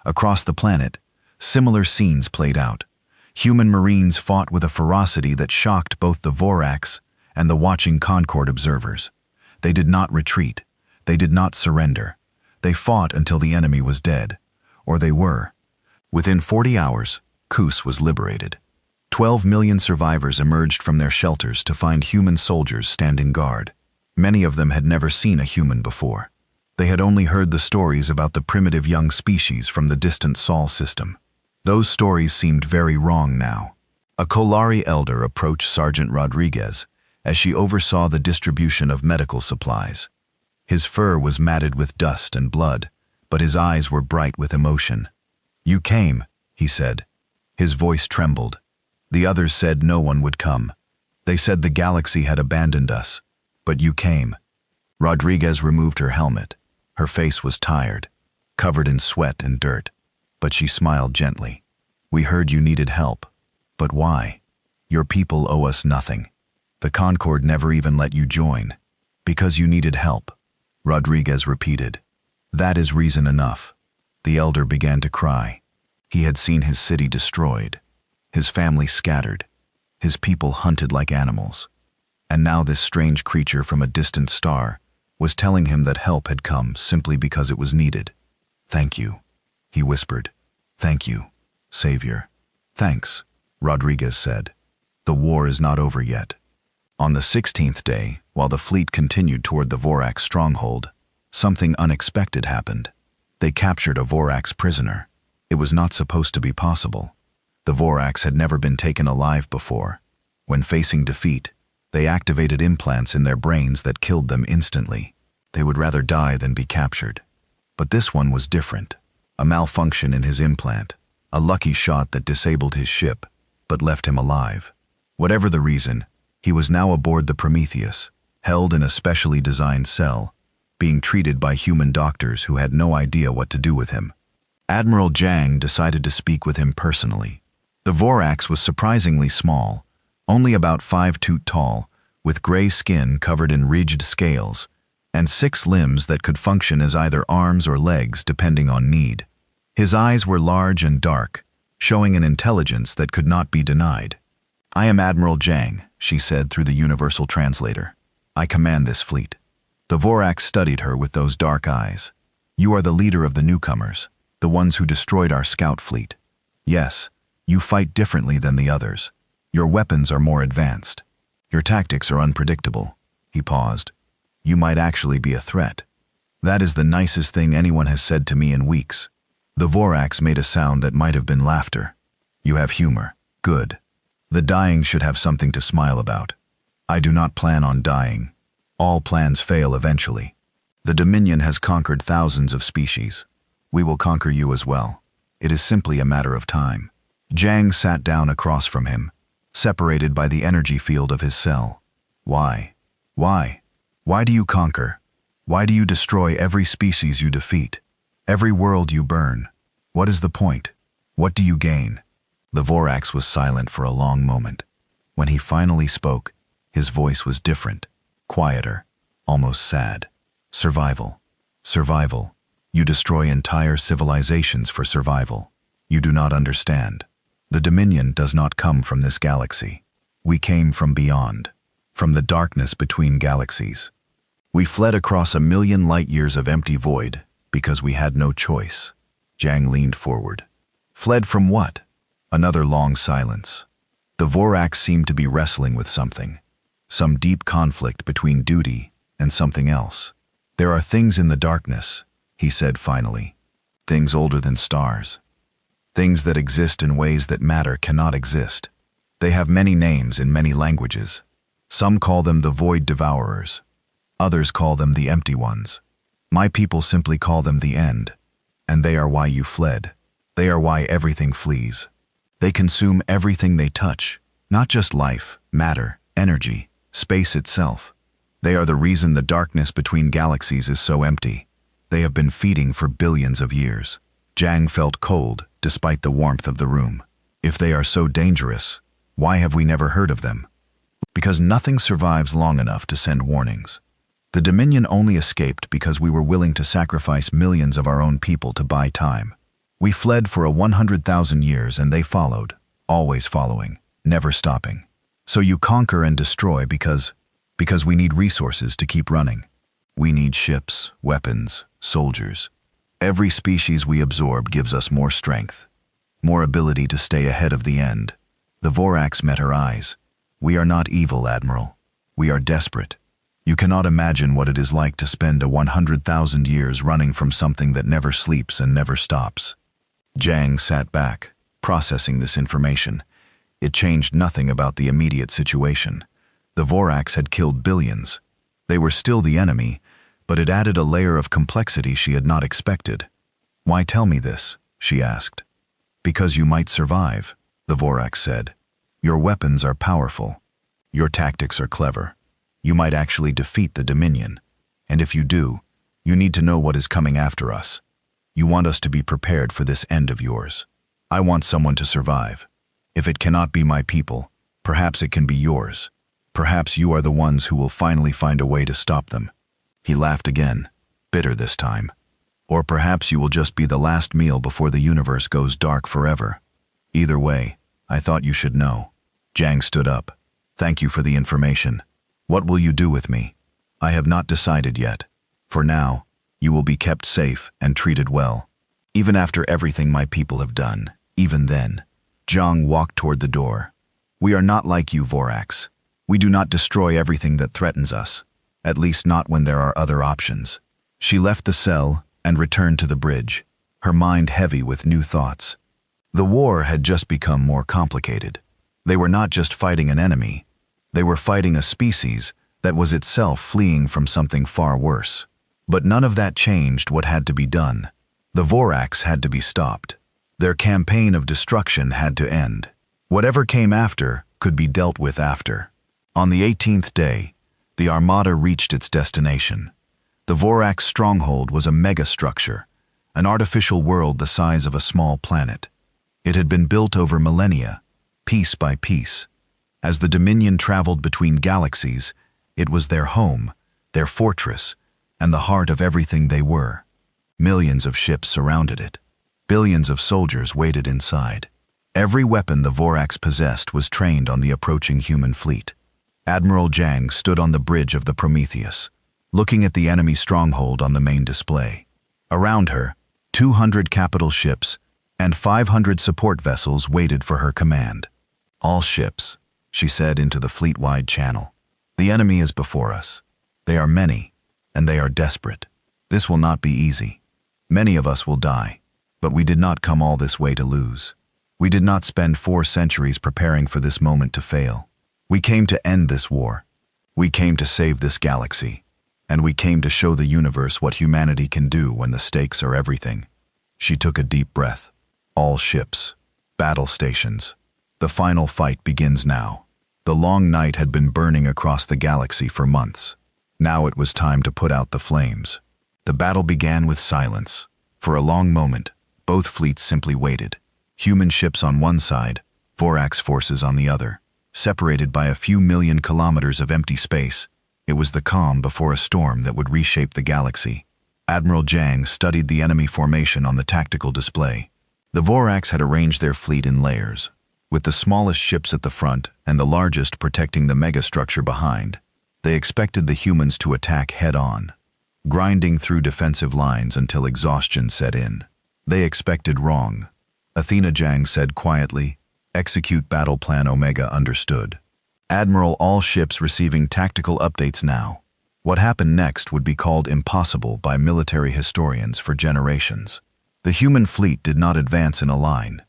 Across the planet, similar scenes played out. Human Marines fought with a ferocity that shocked both the Vorax and the watching Concord observers. They did not retreat. They did not surrender. They fought until the enemy was dead. Or they were. Within 40 hours, Kus was liberated. 12 million survivors emerged from their shelters to find human soldiers standing guard. Many of them had never seen a human before. They had only heard the stories about the primitive young species from the distant Sol system. Those stories seemed very wrong now. A Kolari elder approached Sergeant Rodriguez as she oversaw the distribution of medical supplies. His fur was matted with dust and blood, but his eyes were bright with emotion. "You came," he said. His voice trembled. The others said no one would come. They said the galaxy had abandoned us, but you came. Rodriguez removed her helmet. Her face was tired, covered in sweat and dirt, but she smiled gently. "We heard you needed help, but why? Your people owe us nothing. The Concord never even let you join. Because you needed help," Rodriguez repeated. "That is reason enough." The elder began to cry. He had seen his city destroyed, his family scattered, his people hunted like animals. And now this strange creature from a distant star was telling him that help had come simply because it was needed. "Thank you," he whispered. "Thank you, Savior." "Thanks," Rodriguez said. "The war is not over yet." On the 16th day, while the fleet continued toward the Vorax stronghold, something unexpected happened. They captured a Vorax prisoner. It was not supposed to be possible. The Vorax had never been taken alive before. When facing defeat, they activated implants in their brains that killed them instantly. They would rather die than be captured. But this one was different. A malfunction in his implant, a lucky shot that disabled his ship, but left him alive. Whatever the reason, he was now aboard the Prometheus, held in a specially designed cell, being treated by human doctors who had no idea what to do with him. Admiral Jang decided to speak with him personally. The Vorax was surprisingly small, only about 5 feet tall, with gray skin covered in ridged scales, and 6 limbs that could function as either arms or legs depending on need. His eyes were large and dark, showing an intelligence that could not be denied. "I am Admiral Jang," she said through the universal translator. "I command this fleet." The Vorax studied her with those dark eyes. "You are the leader of the newcomers, the ones who destroyed our scout fleet. Yes, you fight differently than the others. Your weapons are more advanced. Your tactics are unpredictable." He paused. "You might actually be a threat." "That is the nicest thing anyone has said to me in weeks." The Vorax made a sound that might have been laughter. "You have humor. Good. The dying should have something to smile about. I do not plan on dying. All plans fail eventually. The Dominion has conquered thousands of species. We will conquer you as well. It is simply a matter of time." Jang sat down across from him, separated by the energy field of his cell. "Why? Why? Why do you conquer? Why do you destroy every species you defeat? Every world you burn? What is the point? What do you gain?" The Vorax was silent for a long moment. When he finally spoke, his voice was different, quieter, almost sad. "Survival. Survival. You destroy entire civilizations for survival. You do not understand. The Dominion does not come from this galaxy. We came from beyond, from the darkness between galaxies. We fled across 1,000,000 light-years of empty void because we had no choice." Jang leaned forward. "Fled from what?" Another long silence. The Vorax seemed to be wrestling with something, some deep conflict between duty and something else. "There are things in the darkness," he said finally. "Things older than stars. Things that exist in ways that matter cannot exist. They have many names in many languages. Some call them the Void Devourers. Others call them the Empty Ones. My people simply call them the End. And they are why you fled. They are why everything flees. They consume everything they touch, not just life, matter, energy, space itself. They are the reason the darkness between galaxies is so empty. They have been feeding for billions of years." Jang felt cold, despite the warmth of the room. "If they are so dangerous, why have we never heard of them?" "Because nothing survives long enough to send warnings. The Dominion only escaped because we were willing to sacrifice millions of our own people to buy time. We fled for 100,000 years and they followed, always following, never stopping. So you conquer and destroy because we need resources to keep running. We need ships, weapons, soldiers. Every species we absorb gives us more strength, more ability to stay ahead of the end." The Vorax met her eyes. "We are not evil, Admiral. We are desperate. You cannot imagine what it is like to spend 100,000 years running from something that never sleeps and never stops." Jang sat back, processing this information. It changed nothing about the immediate situation. The Vorax had killed billions. They were still the enemy, but it added a layer of complexity she had not expected. "Why tell me this?" she asked. "Because you might survive," the Vorax said. "Your weapons are powerful. Your tactics are clever. You might actually defeat the Dominion. And if you do, you need to know what is coming after us. You want us to be prepared for this end of yours. I want someone to survive. If it cannot be my people, perhaps it can be yours. Perhaps you are the ones who will finally find a way to stop them." He laughed again, bitter this time. "Or perhaps you will just be the last meal before the universe goes dark forever. Either way, I thought you should know." Jang stood up. "Thank you for the information. What will you do with me?" "I have not decided yet. For now, you will be kept safe and treated well. Even after everything my people have done, even then." Zhang walked toward the door. "We are not like you, Vorax. We do not destroy everything that threatens us, at least not when there are other options." She left the cell and returned to the bridge, her mind heavy with new thoughts. The war had just become more complicated. They were not just fighting an enemy. They were fighting a species that was itself fleeing from something far worse. But none of that changed what had to be done. The Vorax had to be stopped. Their campaign of destruction had to end. Whatever came after could be dealt with after. On the 18th day, the Armada reached its destination. The Vorax stronghold was a megastructure, an artificial world the size of a small planet. It had been built over millennia, piece by piece. As the Dominion traveled between galaxies, it was their home, their fortress, and the heart of everything they were. Millions of ships surrounded it. Billions of soldiers waited inside. Every weapon the Vorax possessed was trained on the approaching human fleet. Admiral Jang stood on the bridge of the Prometheus, looking at the enemy stronghold on the main display. Around her, 200 capital ships and 500 support vessels waited for her command. All ships, she said into the fleet-wide channel. The enemy is before us. They are many, and they are desperate. This will not be easy. Many of us will die, but we did not come all this way to lose. We did not spend 4 centuries preparing for this moment to fail. We came to end this war. We came to save this galaxy, and we came to show the universe what humanity can do when the stakes are everything. She took a deep breath. All ships, battle stations. The final fight begins now. The long night had been burning across the galaxy for months. Now it was time to put out the flames. The battle began with silence. For a long moment, both fleets simply waited. Human ships on one side, Vorax forces on the other. Separated by a few million kilometers of empty space, it was the calm before a storm that would reshape the galaxy. Admiral Zhang studied the enemy formation on the tactical display. The Vorax had arranged their fleet in layers, with the smallest ships at the front and the largest protecting the megastructure behind. They expected the humans to attack head-on, grinding through defensive lines until exhaustion set in. They expected wrong. Athena Zhang said quietly, "Execute battle plan Omega understood." Admiral, all ships receiving tactical updates now. What happened next would be called impossible by military historians for generations. The human fleet did not advance in a line.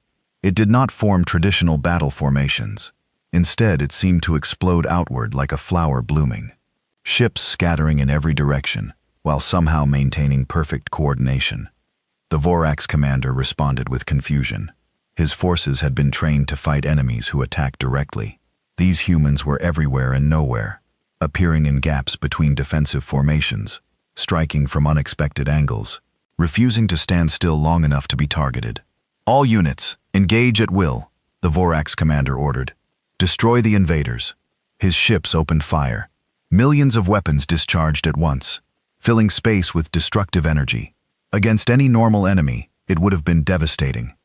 It did not form traditional battle formations. Instead, it seemed to explode outward like a flower blooming. Ships scattering in every direction, while somehow maintaining perfect coordination. The Vorax commander responded with confusion. His forces had been trained to fight enemies who attacked directly. These humans were everywhere and nowhere, appearing in gaps between defensive formations, striking from unexpected angles, refusing to stand still long enough to be targeted. "All units, engage at will," the Vorax commander ordered. "Destroy the invaders." His ships opened fire. Millions of weapons discharged at once, filling space with destructive energy. Against any normal enemy, it would have been devastating.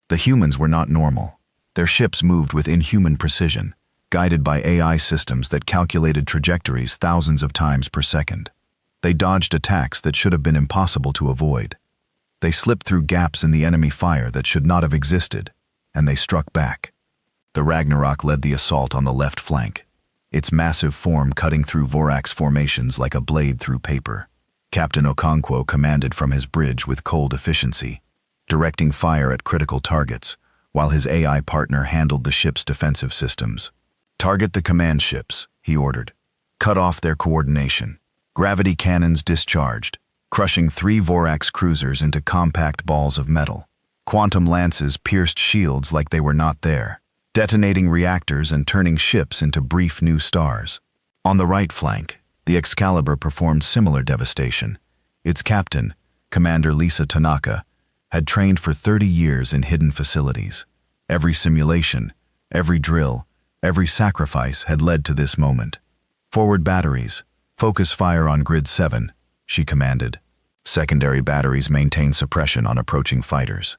The humans were not normal. Their ships moved with inhuman precision, guided by AI systems that calculated trajectories thousands of times per second. They dodged attacks that should have been impossible to avoid. They slipped through gaps in the enemy fire that should not have existed, and they struck back. The Ragnarok led the assault on the left flank, its massive form cutting through Vorax formations like a blade through paper. Captain Okonkwo commanded from his bridge with cold efficiency, directing fire at critical targets, while his AI partner handled the ship's defensive systems. "Target the command ships," he ordered. "Cut off their coordination." Gravity cannons discharged, crushing 3 Vorax cruisers into compact balls of metal. Quantum lances pierced shields like they were not there, detonating reactors and turning ships into brief new stars. On the right flank, the Excalibur performed similar devastation. Its captain, Commander Lisa Tanaka, had trained for 30 years in hidden facilities. Every simulation, every drill, every sacrifice had led to this moment. "Forward batteries, focus fire on Grid 7, she commanded. Secondary batteries maintained suppression on approaching fighters.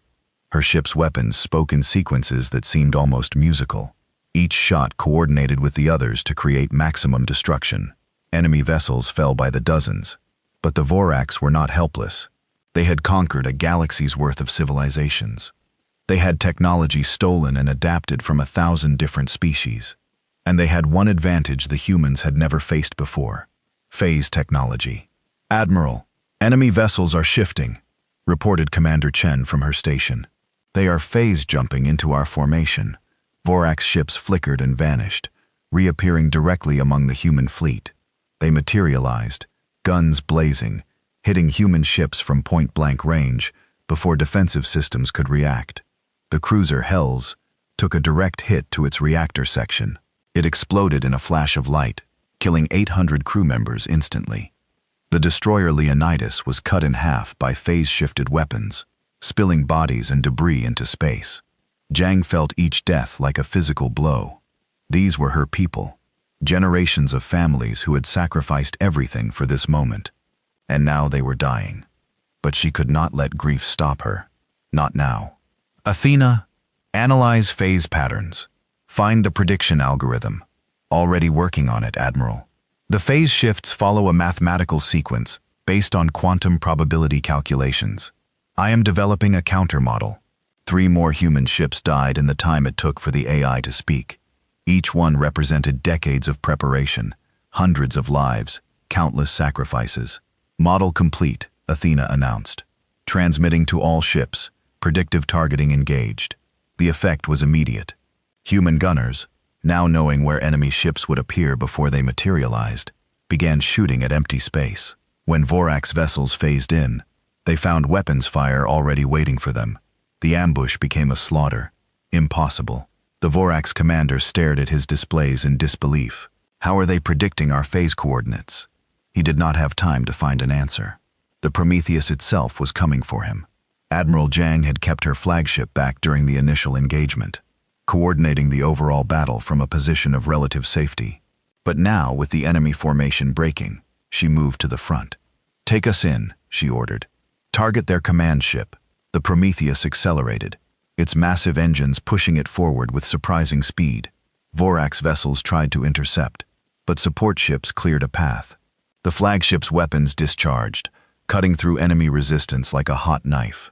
Her ship's weapons spoke in sequences that seemed almost musical. Each shot coordinated with the others to create maximum destruction. Enemy vessels fell by the dozens, but the Vorax were not helpless. They had conquered a galaxy's worth of civilizations. They had technology stolen and adapted from 1,000 different species. And they had one advantage the humans had never faced before: phase technology. "Admiral, enemy vessels are shifting," reported Commander Chen from her station. "They are phase jumping into our formation." Vorax ships flickered and vanished, reappearing directly among the human fleet. They materialized, guns blazing, hitting human ships from point-blank range before defensive systems could react. The cruiser Hells took a direct hit to its reactor section. It exploded in a flash of light, killing 800 crew members instantly. The destroyer Leonidas was cut in half by phase-shifted weapons, spilling bodies and debris into space. Zhang felt each death like a physical blow. These were her people, generations of families who had sacrificed everything for this moment. And now they were dying. But she could not let grief stop her. Not now. "Athena, analyze phase patterns. Find the prediction algorithm." "Already working on it, Admiral." The phase shifts follow a mathematical sequence based on quantum probability calculations. I am developing a counter model. 3 more human ships died in the time it took for the AI to speak. Each one represented decades of preparation, hundreds of lives, countless sacrifices. Model complete, Athena announced. Transmitting to all ships, predictive targeting engaged. The effect was immediate. Human gunners, now knowing where enemy ships would appear before they materialized, began shooting at empty space. When Vorax vessels phased in, they found weapons fire already waiting for them. The ambush became a slaughter. Impossible. The Vorax commander stared at his displays in disbelief. How are they predicting our phase coordinates? He did not have time to find an answer. The Prometheus itself was coming for him. Admiral Zhang had kept her flagship back during the initial engagement, coordinating the overall battle from a position of relative safety. But now, with the enemy formation breaking, she moved to the front. "Take us in," she ordered. "Target their command ship." The Prometheus accelerated, its massive engines pushing it forward with surprising speed. Vorax vessels tried to intercept, but support ships cleared a path. The flagship's weapons discharged, cutting through enemy resistance like a hot knife.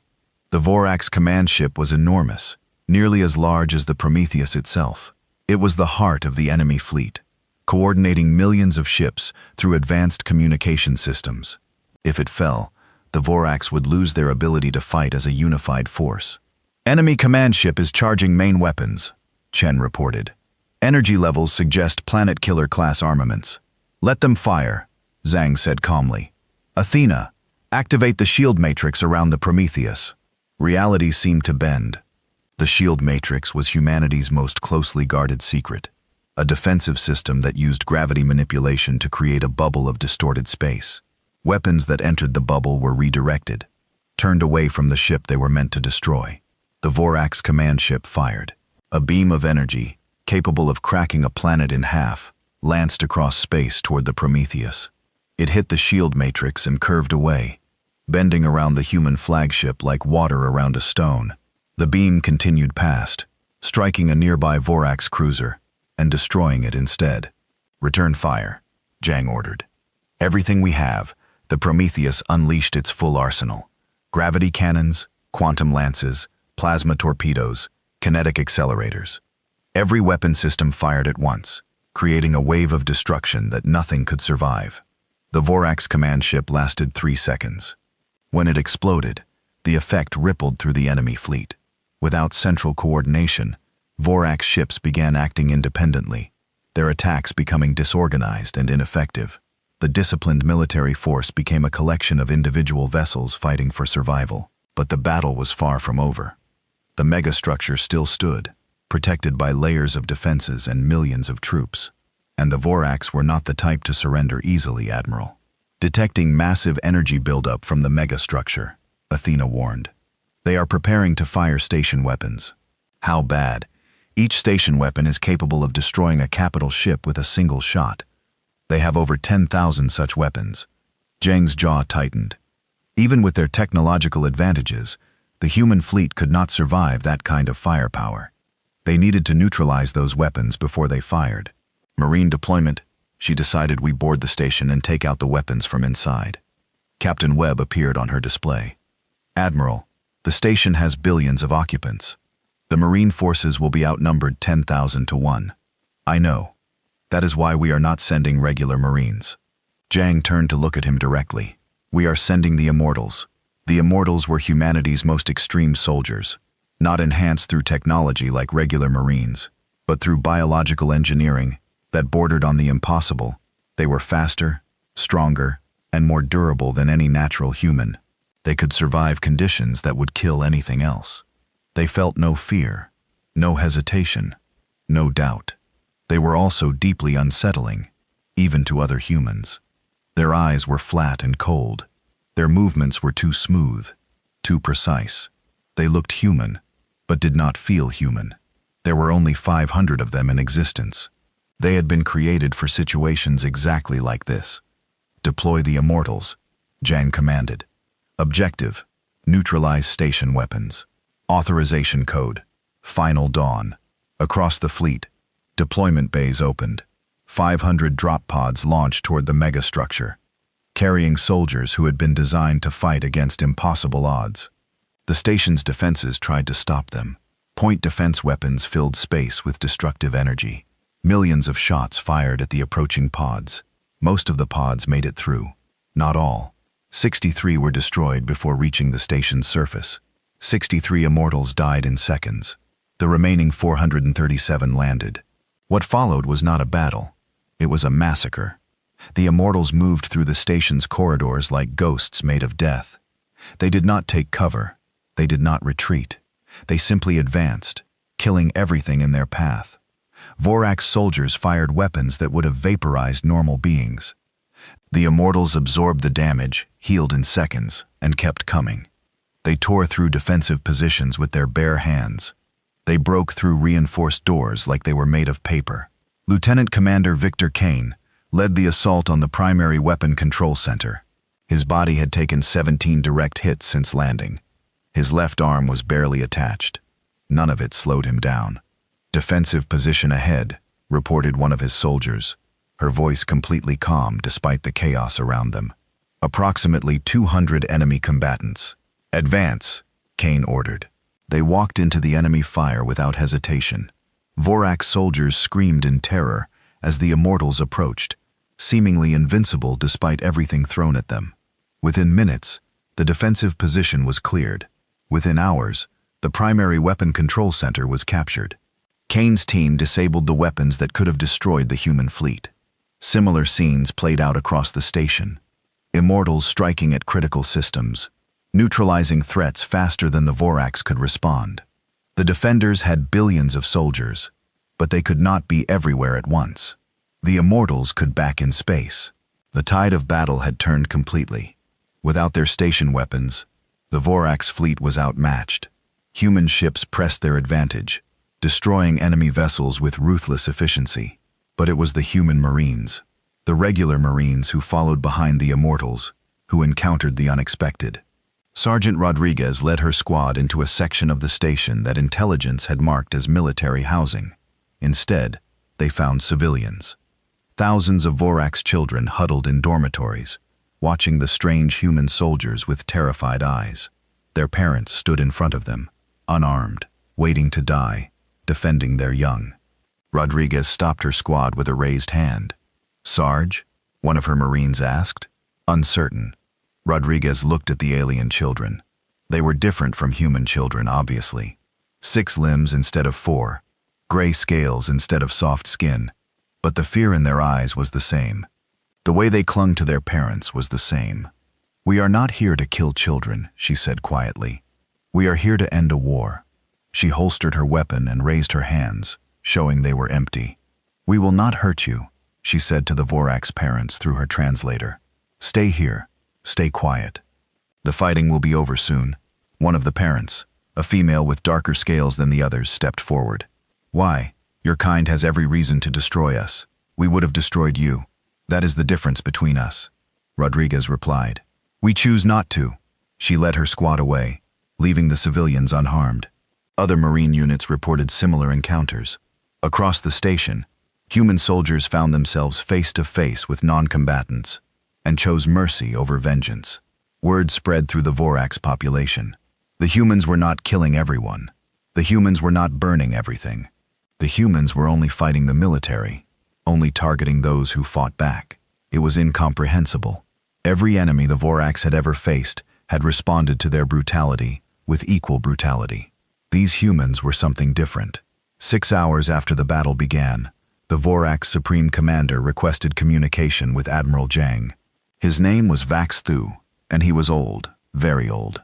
The Vorax command ship was enormous, nearly as large as the Prometheus itself. It was the heart of the enemy fleet, coordinating millions of ships through advanced communication systems. If it fell, the Vorax would lose their ability to fight as a unified force. "Enemy command ship is charging main weapons," Chen reported. "Energy levels suggest Planet Killer class armaments. Let them fire," Zhang said calmly. "Athena, activate the shield matrix around the Prometheus." Reality seemed to bend. The shield matrix was humanity's most closely guarded secret, a defensive system that used gravity manipulation to create a bubble of distorted space. Weapons that entered the bubble were redirected, turned away from the ship they were meant to destroy. The Vorax command ship fired. A beam of energy, capable of cracking a planet in half, lanced across space toward the Prometheus. It hit the shield matrix and curved away, bending around the human flagship like water around a stone. The beam continued past, striking a nearby Vorax cruiser and destroying it instead. "Return fire," Zhang ordered. "Everything we have." The Prometheus unleashed its full arsenal. Gravity cannons, quantum lances, plasma torpedoes, kinetic accelerators. Every weapon system fired at once, creating a wave of destruction that nothing could survive. The Vorax command ship lasted 3 seconds. When it exploded, the effect rippled through the enemy fleet. Without central coordination, Vorax ships began acting independently, their attacks becoming disorganized and ineffective. The disciplined military force became a collection of individual vessels fighting for survival. But the battle was far from over. The megastructure still stood, protected by layers of defenses and millions of troops. And the Vorax were not the type to surrender easily, Admiral. Detecting massive energy buildup from the megastructure, Athena warned. "They are preparing to fire station weapons." "How bad?" "Each station weapon is capable of destroying a capital ship with a single shot. They have over 10,000 such weapons." Zhang's jaw tightened. Even with their technological advantages, the human fleet could not survive that kind of firepower. They needed to neutralize those weapons before they fired. "Marine deployment," she decided. "We board the station and take out the weapons from inside." Captain Webb appeared on her display. "Admiral, the station has billions of occupants. The Marine forces will be outnumbered 10,000 to 1. "I know. That is why we are not sending regular Marines." Zhang turned to look at him directly. "We are sending the Immortals." The Immortals were humanity's most extreme soldiers, not enhanced through technology like regular Marines, but through biological engineering that bordered on the impossible. They were faster, stronger, and more durable than any natural human. They could survive conditions that would kill anything else. They felt no fear, no hesitation, no doubt. They were also deeply unsettling, even to other humans. Their eyes were flat and cold. Their movements were too smooth, too precise. They looked human, but did not feel human. There were only 500 of them in existence. They had been created for situations exactly like this. "Deploy the Immortals," Zhang commanded. "Objective: neutralize station weapons. Authorization code: Final Dawn." Across the fleet, deployment bays opened. 500 drop pods launched toward the megastructure, carrying soldiers who had been designed to fight against impossible odds. The station's defenses tried to stop them. Point defense weapons filled space with destructive energy. Millions of shots fired at the approaching pods. Most of the pods made it through. Not all. 63 were destroyed before reaching the station's surface. 63 immortals died in seconds. The remaining 437 landed. What followed was not a battle. It was a massacre. The immortals moved through the station's corridors like ghosts made of death. They did not take cover. They did not retreat. They simply advanced, killing everything in their path. Vorax soldiers fired weapons that would have vaporized normal beings. The immortals absorbed the damage, healed in seconds, and kept coming. They tore through defensive positions with their bare hands. They broke through reinforced doors like they were made of paper. Lieutenant Commander Victor Kane led the assault on the primary weapon control center. His body had taken 17 direct hits since landing. His left arm was barely attached. None of it slowed him down. "Defensive position ahead," reported one of his soldiers, her voice completely calm despite the chaos around them. "Approximately 200 enemy combatants. Advance," Kane ordered. They walked into the enemy fire without hesitation. Vorax soldiers screamed in terror as the immortals approached, seemingly invincible despite everything thrown at them. Within minutes, the defensive position was cleared. Within hours, the primary weapon control center was captured. Kane's team disabled the weapons that could have destroyed the human fleet. Similar scenes played out across the station. Immortals striking at critical systems, neutralizing threats faster than the Vorax could respond. The defenders had billions of soldiers, but they could not be everywhere at once. The immortals could back in space. The tide of battle had turned completely. Without their station weapons, the Vorax fleet was outmatched. Human ships pressed their advantage, destroying enemy vessels with ruthless efficiency. But it was the human Marines, the regular Marines who followed behind the immortals, who encountered the unexpected. Sergeant Rodriguez led her squad into a section of the station that intelligence had marked as military housing. Instead, they found civilians. Thousands of Vorax children huddled in dormitories, watching the strange human soldiers with terrified eyes. Their parents stood in front of them, unarmed, waiting to die, defending their young. Rodriguez stopped her squad with a raised hand. "Sarge?" one of her Marines asked. Uncertain, Rodriguez looked at the alien children. They were different from human children, obviously. 6 limbs instead of 4, gray scales instead of soft skin. But the fear in their eyes was the same. The way they clung to their parents was the same. "We are not here to kill children," she said quietly. "We are here to end a war." She holstered her weapon and raised her hands, showing they were empty. "We will not hurt you," she said to the Vorax parents through her translator. "Stay here. Stay quiet. The fighting will be over soon." One of the parents, a female with darker scales than the others, stepped forward. "Why? Your kind has every reason to destroy us. We would have destroyed you. That is the difference between us," Rodriguez replied. "We choose not to." She led her squad away, leaving the civilians unharmed. Other Marine units reported similar encounters. Across the station, human soldiers found themselves face to face with non-combatants and chose mercy over vengeance. Word spread through the Vorax population. The humans were not killing everyone. The humans were not burning everything. The humans were only fighting the military, only targeting those who fought back. It was incomprehensible. Every enemy the Vorax had ever faced had responded to their brutality with equal brutality. These humans were something different. 6 hours after the battle began, the Vorax Supreme Commander requested communication with Admiral Jang. His name was Vax Thu, and he was old, very old.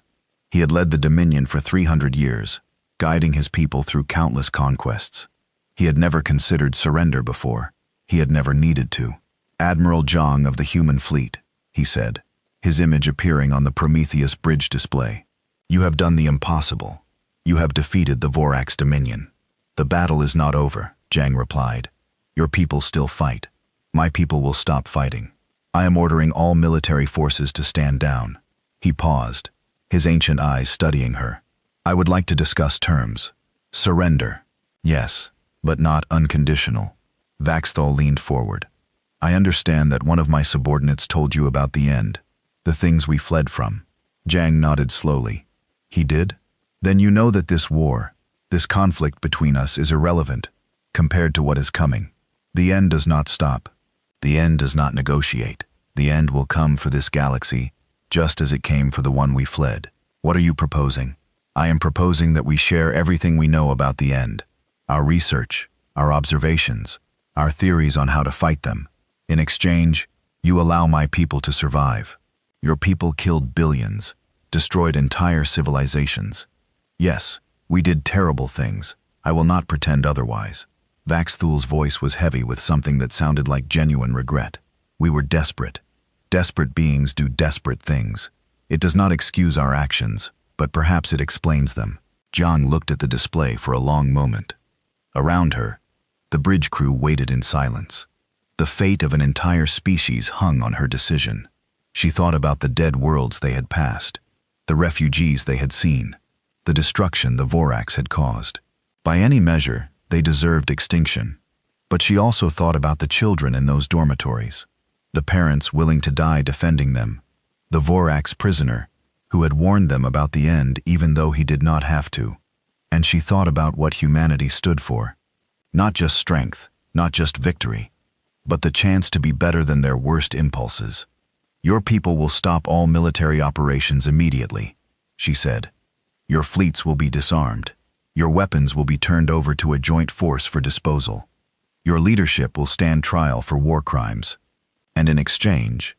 He had led the Dominion for 300 years, guiding his people through countless conquests. He had never considered surrender before. He had never needed to. "Admiral Zhang of the human fleet," he said, his image appearing on the Prometheus bridge display. "You have done the impossible. You have defeated the Vorax Dominion." "The battle is not over," Zhang replied. "Your people still fight. My people will stop fighting. I am ordering all military forces to stand down." He paused, his ancient eyes studying her. "I would like to discuss terms. Surrender. Yes, but not unconditional." Vaxthal leaned forward. "I understand that one of my subordinates told you about the end, the things we fled from." Zhang nodded slowly. "He did? Then you know that this war, this conflict between us is irrelevant compared to what is coming." The end does not stop. The end does not negotiate. The end will come for this galaxy, just as it came for the one we fled. What are you proposing? I am proposing that we share everything we know about the end. Our research, our observations, our theories on how to fight them. In exchange, you allow my people to survive. Your people killed billions, destroyed entire civilizations. Yes, we did terrible things. I will not pretend otherwise. Vaxthul's voice was heavy with something that sounded like genuine regret. We were desperate. Desperate beings do desperate things. It does not excuse our actions, but perhaps it explains them. Jiang looked at the display for a long moment. Around her, the bridge crew waited in silence. The fate of an entire species hung on her decision. She thought about the dead worlds they had passed, the refugees they had seen, the destruction the Vorax had caused. By any measure, they deserved extinction. But she also thought about the children in those dormitories, the parents willing to die defending them, the Vorax prisoner who had warned them about the end even though he did not have to. And she thought about what humanity stood for. Not just strength, not just victory, but the chance to be better than their worst impulses. Your people will stop all military operations immediately, she said. Your fleets will be disarmed. Your weapons will be turned over to a joint force for disposal. Your leadership will stand trial for war crimes. And in exchange,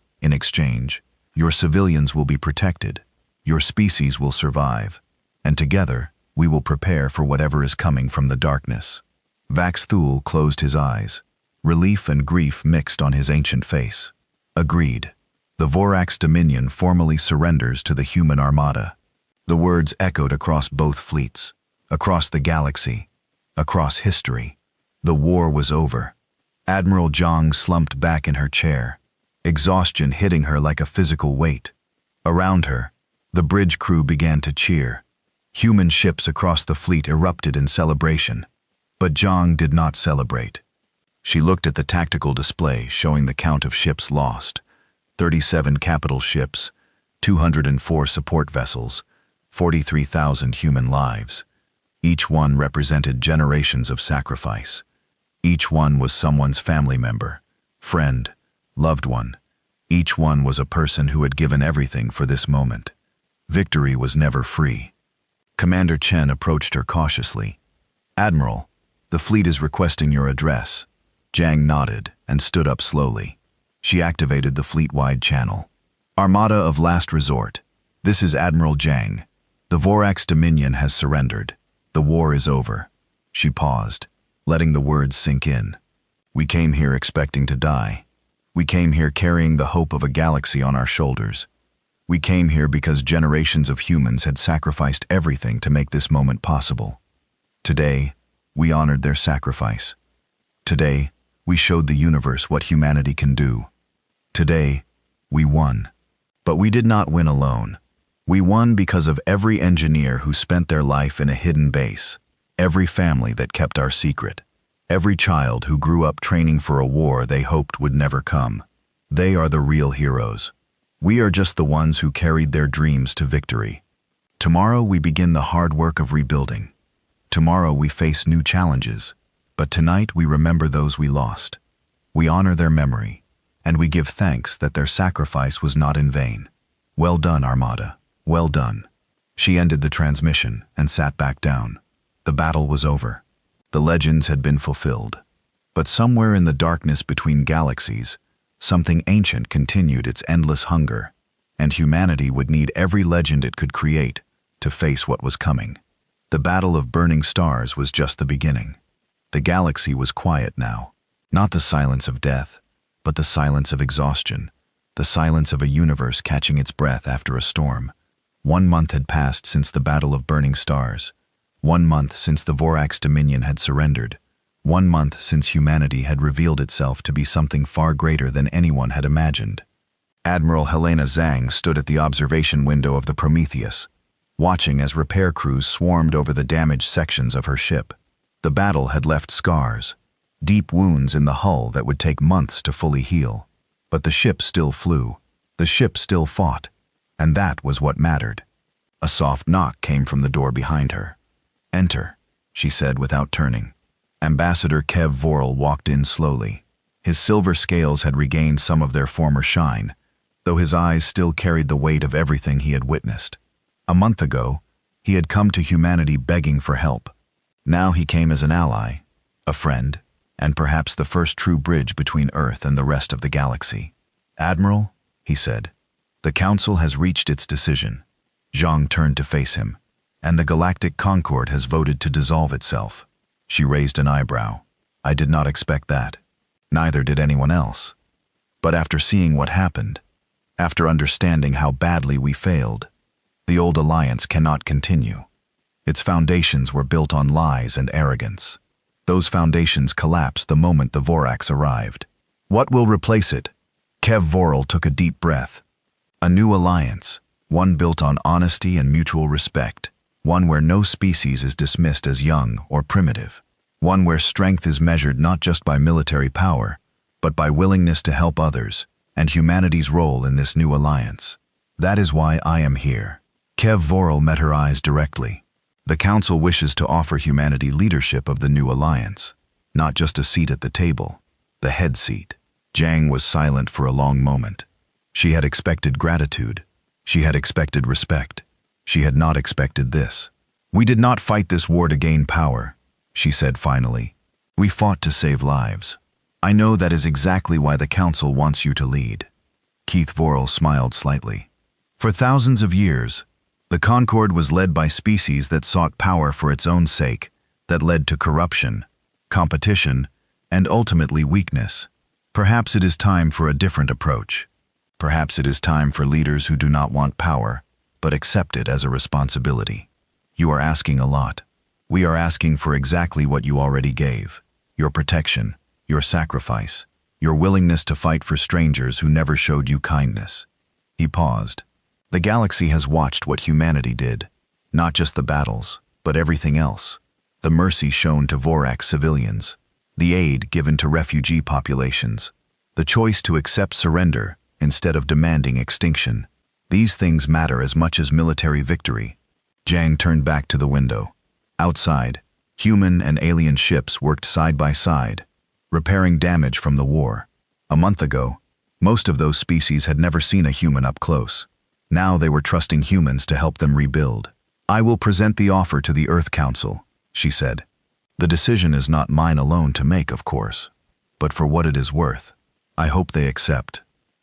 your civilians will be protected. Your species will survive. And together, we will prepare for whatever is coming from the darkness. Vaxthul closed his eyes. Relief and grief mixed on his ancient face. Agreed. The Vorax Dominion formally surrenders to the human armada. The words echoed across both fleets, across the galaxy, across history. The war was over. Admiral Zhang slumped back in her chair, exhaustion hitting her like a physical weight. Around her, the bridge crew began to cheer. Human ships across the fleet erupted in celebration. But Zhang did not celebrate. She looked at the tactical display showing the count of ships lost. 37 capital ships, 204 support vessels, 43,000 human lives. Each one represented generations of sacrifice. Each one was someone's family member, friend, loved one. Each one was a person who had given everything for this moment. Victory was never free. Commander Chen approached her cautiously. Admiral, the fleet is requesting your address. Jiang nodded and stood up slowly. She activated the fleet-wide channel. Armada of Last Resort. This is Admiral Jiang. The Vorax Dominion has surrendered. The war is over. She paused, letting the words sink in. We came here expecting to die. We came here carrying the hope of a galaxy on our shoulders. We came here because generations of humans had sacrificed everything to make this moment possible. Today, we honored their sacrifice. Today, we showed the universe what humanity can do. Today, we won. But we did not win alone. We won because of every engineer who spent their life in a hidden base, every family that kept our secret, every child who grew up training for a war they hoped would never come. They are the real heroes. We are just the ones who carried their dreams to victory. Tomorrow we begin the hard work of rebuilding. Tomorrow we face new challenges, but tonight we remember those we lost. We honor their memory, and we give thanks that their sacrifice was not in vain. Well done, Armada. Well done. She ended the transmission and sat back down. The battle was over. The legends had been fulfilled. But somewhere in the darkness between galaxies, something ancient continued its endless hunger, and humanity would need every legend it could create to face what was coming. The Battle of Burning Stars was just the beginning. The galaxy was quiet now. Not the silence of death, but the silence of exhaustion, the silence of a universe catching its breath after a storm. 1 month had passed since the Battle of Burning Stars. 1 month since the Vorax Dominion had surrendered. 1 month since humanity had revealed itself to be something far greater than anyone had imagined. Admiral Helena Zhang stood at the observation window of the Prometheus, watching as repair crews swarmed over the damaged sections of her ship. The battle had left scars, deep wounds in the hull that would take months to fully heal. But the ship still flew. The ship still fought. And that was what mattered. A soft knock came from the door behind her. Enter, she said without turning. Ambassador Kev Vorel walked in slowly. His silver scales had regained some of their former shine, though his eyes still carried the weight of everything he had witnessed. A month ago, he had come to humanity begging for help. Now he came as an ally, a friend, and perhaps the first true bridge between Earth and the rest of the galaxy. "Admiral," he said, "the Council has reached its decision." Zhang turned to face him. "And the Galactic Concord has voted to dissolve itself." She raised an eyebrow. "I did not expect that. Neither did anyone else. But after seeing what happened, after understanding how badly we failed, the old alliance cannot continue. Its foundations were built on lies and arrogance. Those foundations collapsed the moment the Vorax arrived. What will replace it?" Kev Vorel took a deep breath. "A new alliance, one built on honesty and mutual respect, one where no species is dismissed as young or primitive, one where strength is measured not just by military power, but by willingness to help others and humanity's role in this new alliance. That is why I am here." Kev Vorel met her eyes directly. "The Council wishes to offer humanity leadership of the new alliance, not just a seat at the table, the head seat." Zhang was silent for a long moment. She had expected gratitude. She had expected respect. She had not expected this. "We did not fight this war to gain power," she said finally. "We fought to save lives. I know that is exactly why the Council wants you to lead." Keith Vorel smiled slightly. "For thousands of years, the Concord was led by species that sought power for its own sake, that led to corruption, competition, and ultimately weakness. Perhaps it is time for a different approach. Perhaps it is time for leaders who do not want power, but accept it as a responsibility. You are asking a lot. We are asking for exactly what you already gave: your protection, your sacrifice, your willingness to fight for strangers who never showed you kindness." He paused. "The galaxy has watched what humanity did, not just the battles, but everything else. The mercy shown to Vorax civilians, the aid given to refugee populations, the choice to accept surrender instead of demanding extinction. These things matter as much as military victory." Zhang turned back to the window. Outside, human and alien ships worked side by side, repairing damage from the war. A month ago, most of those species had never seen a human up close. Now they were trusting humans to help them rebuild. "I will present the offer to the Earth Council," she said. "The decision is not mine alone to make, of course, but for what it is worth, I hope they accept."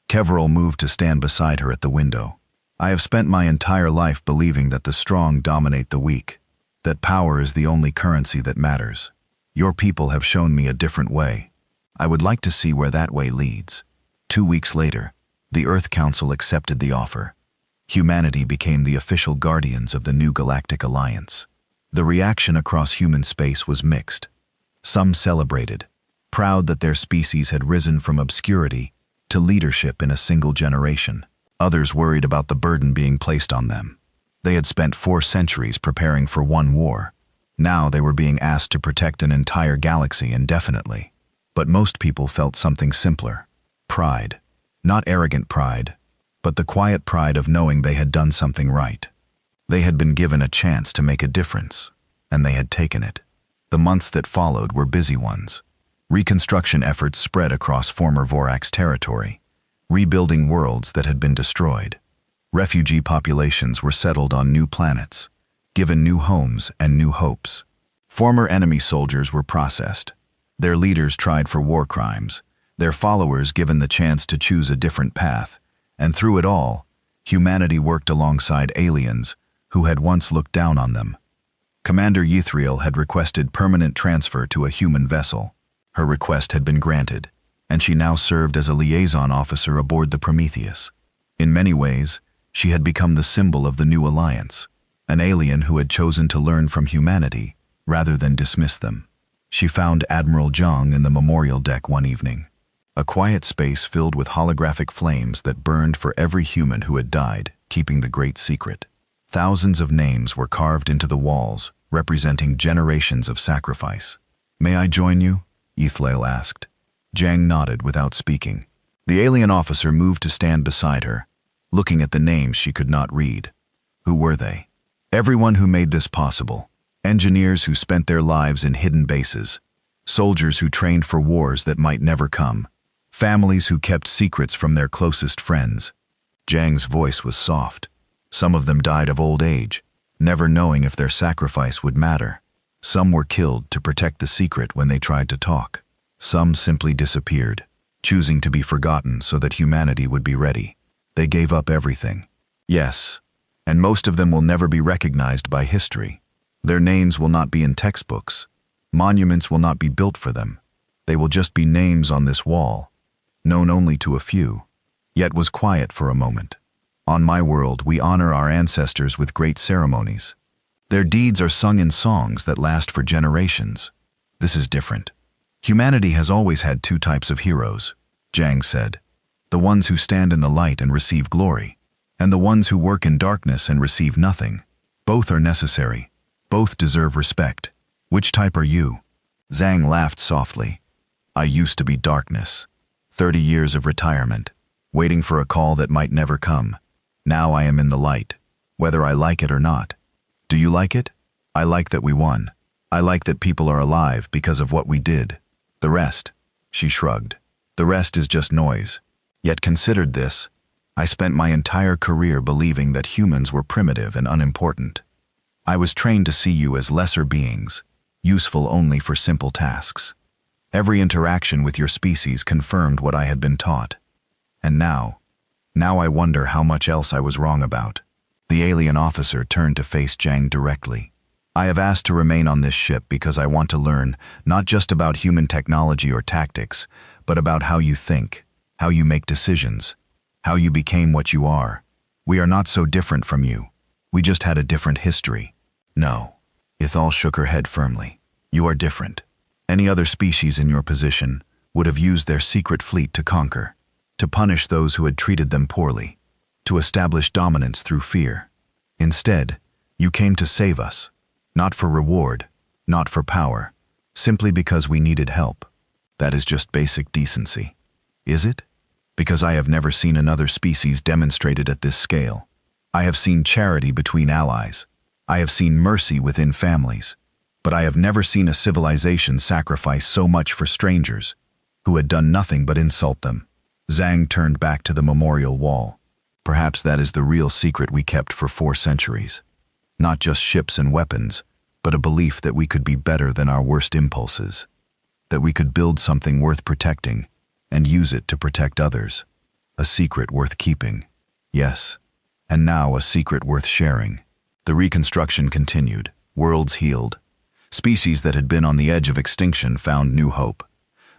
Kevrel moved to stand beside her at the window. "I have spent my entire life believing that the strong dominate the weak, that power is the only currency that matters. Your people have shown me a different way. I would like to see where that way leads." 2 weeks later, the Earth Council accepted the offer. Humanity became the official guardians of the new Galactic Alliance. The reaction across human space was mixed. Some celebrated, proud that their species had risen from obscurity to leadership in a single generation. Others worried about the burden being placed on them. They had spent 4 centuries preparing for one war. Now they were being asked to protect an entire galaxy indefinitely. But most people felt something simpler: pride. Not arrogant pride, but the quiet pride of knowing they had done something right. They had been given a chance to make a difference, and they had taken it. The months that followed were busy ones. Reconstruction efforts spread across former Vorax territory, rebuilding worlds that had been destroyed. Refugee populations were settled on new planets, given new homes and new hopes. Former enemy soldiers were processed, their leaders tried for war crimes, their followers given the chance to choose a different path, and through it all, humanity worked alongside aliens who had once looked down on them. Commander Yithriel had requested permanent transfer to a human vessel. Her request had been granted, and she now served as a liaison officer aboard the Prometheus. In many ways, she had become the symbol of the new alliance, an alien who had chosen to learn from humanity rather than dismiss them. She found Admiral Zhang in the memorial deck one evening, a quiet space filled with holographic flames that burned for every human who had died, keeping the great secret. Thousands of names were carved into the walls, representing generations of sacrifice. "May I join you?" Yithriel asked. Zhang nodded without speaking. The alien officer moved to stand beside her, looking at the names she could not read. Who were they? Everyone who made this possible. Engineers who spent their lives in hidden bases. Soldiers who trained for wars that might never come. Families who kept secrets from their closest friends. Zhang's voice was soft. Some of them died of old age, never knowing if their sacrifice would matter. Some were killed to protect the secret when they tried to talk. Some simply disappeared, choosing to be forgotten so that humanity would be ready. They gave up everything. Yes, and most of them will never be recognized by history. Their names will not be in textbooks. Monuments will not be built for them. They will just be names on this wall, known only to a few. Yet was quiet for a moment. On my world, we honor our ancestors with great ceremonies. Their deeds are sung in songs that last for generations. This is different. Humanity has always had two types of heroes, Zhang said. The ones who stand in the light and receive glory, and the ones who work in darkness and receive nothing. Both are necessary. Both deserve respect. Which type are you? Zhang laughed softly. I used to be darkness. 30 years of retirement, waiting for a call that might never come. Now I am in the light, whether I like it or not. Do you like it? I like that we won. I like that people are alive because of what we did. The rest, she shrugged. The rest is just noise. Yet considered this, I spent my entire career believing that humans were primitive and unimportant. I was trained to see you as lesser beings, useful only for simple tasks. Every interaction with your species confirmed what I had been taught. And now I wonder how much else I was wrong about. The alien officer turned to face Zhang directly. I have asked to remain on this ship because I want to learn not just about human technology or tactics, but about how you think, how you make decisions, how you became what you are. We are not so different from you. We just had a different history. No. Ithal shook her head firmly. You are different. Any other species in your position would have used their secret fleet to conquer, to punish those who had treated them poorly, to establish dominance through fear. Instead, you came to save us, not for reward, not for power, simply because we needed help. That is just basic decency. Is it? Because I have never seen another species demonstrated at this scale. I have seen charity between allies. I have seen mercy within families. But I have never seen a civilization sacrifice so much for strangers who had done nothing but insult them. Zhang turned back to the memorial wall. Perhaps that is the real secret we kept for 4 centuries. Not just ships and weapons, but a belief that we could be better than our worst impulses. That we could build something worth protecting and use it to protect others. A secret worth keeping. Yes. And now a secret worth sharing. The reconstruction continued. Worlds healed. Species that had been on the edge of extinction found new hope.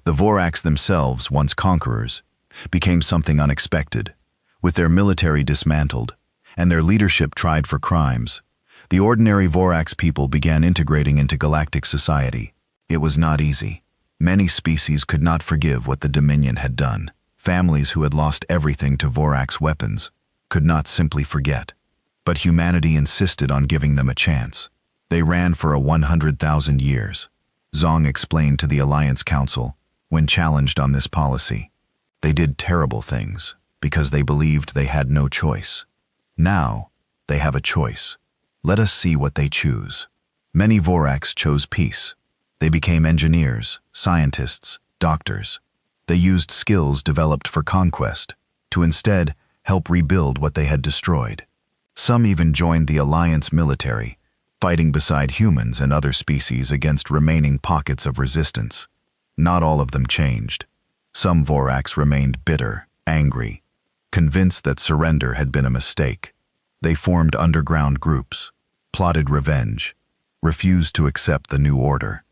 The Vorax themselves, once conquerors, became something unexpected. With their military dismantled and their leadership tried for crimes, the ordinary Vorax people began integrating into galactic society. It was not easy. Many species could not forgive what the Dominion had done. Families who had lost everything to Vorax weapons could not simply forget. But humanity insisted on giving them a chance. They ran for 100,000 years. Zong explained to the Alliance Council when challenged on this policy. They did terrible things because they believed they had no choice. Now, they have a choice. Let us see what they choose. Many Vorax chose peace. They became engineers, scientists, doctors. They used skills developed for conquest to instead help rebuild what they had destroyed. Some even joined the Alliance military, fighting beside humans and other species against remaining pockets of resistance. Not all of them changed. Some Vorax remained bitter, angry, convinced that surrender had been a mistake. They formed underground groups, plotted revenge, refused to accept the new order.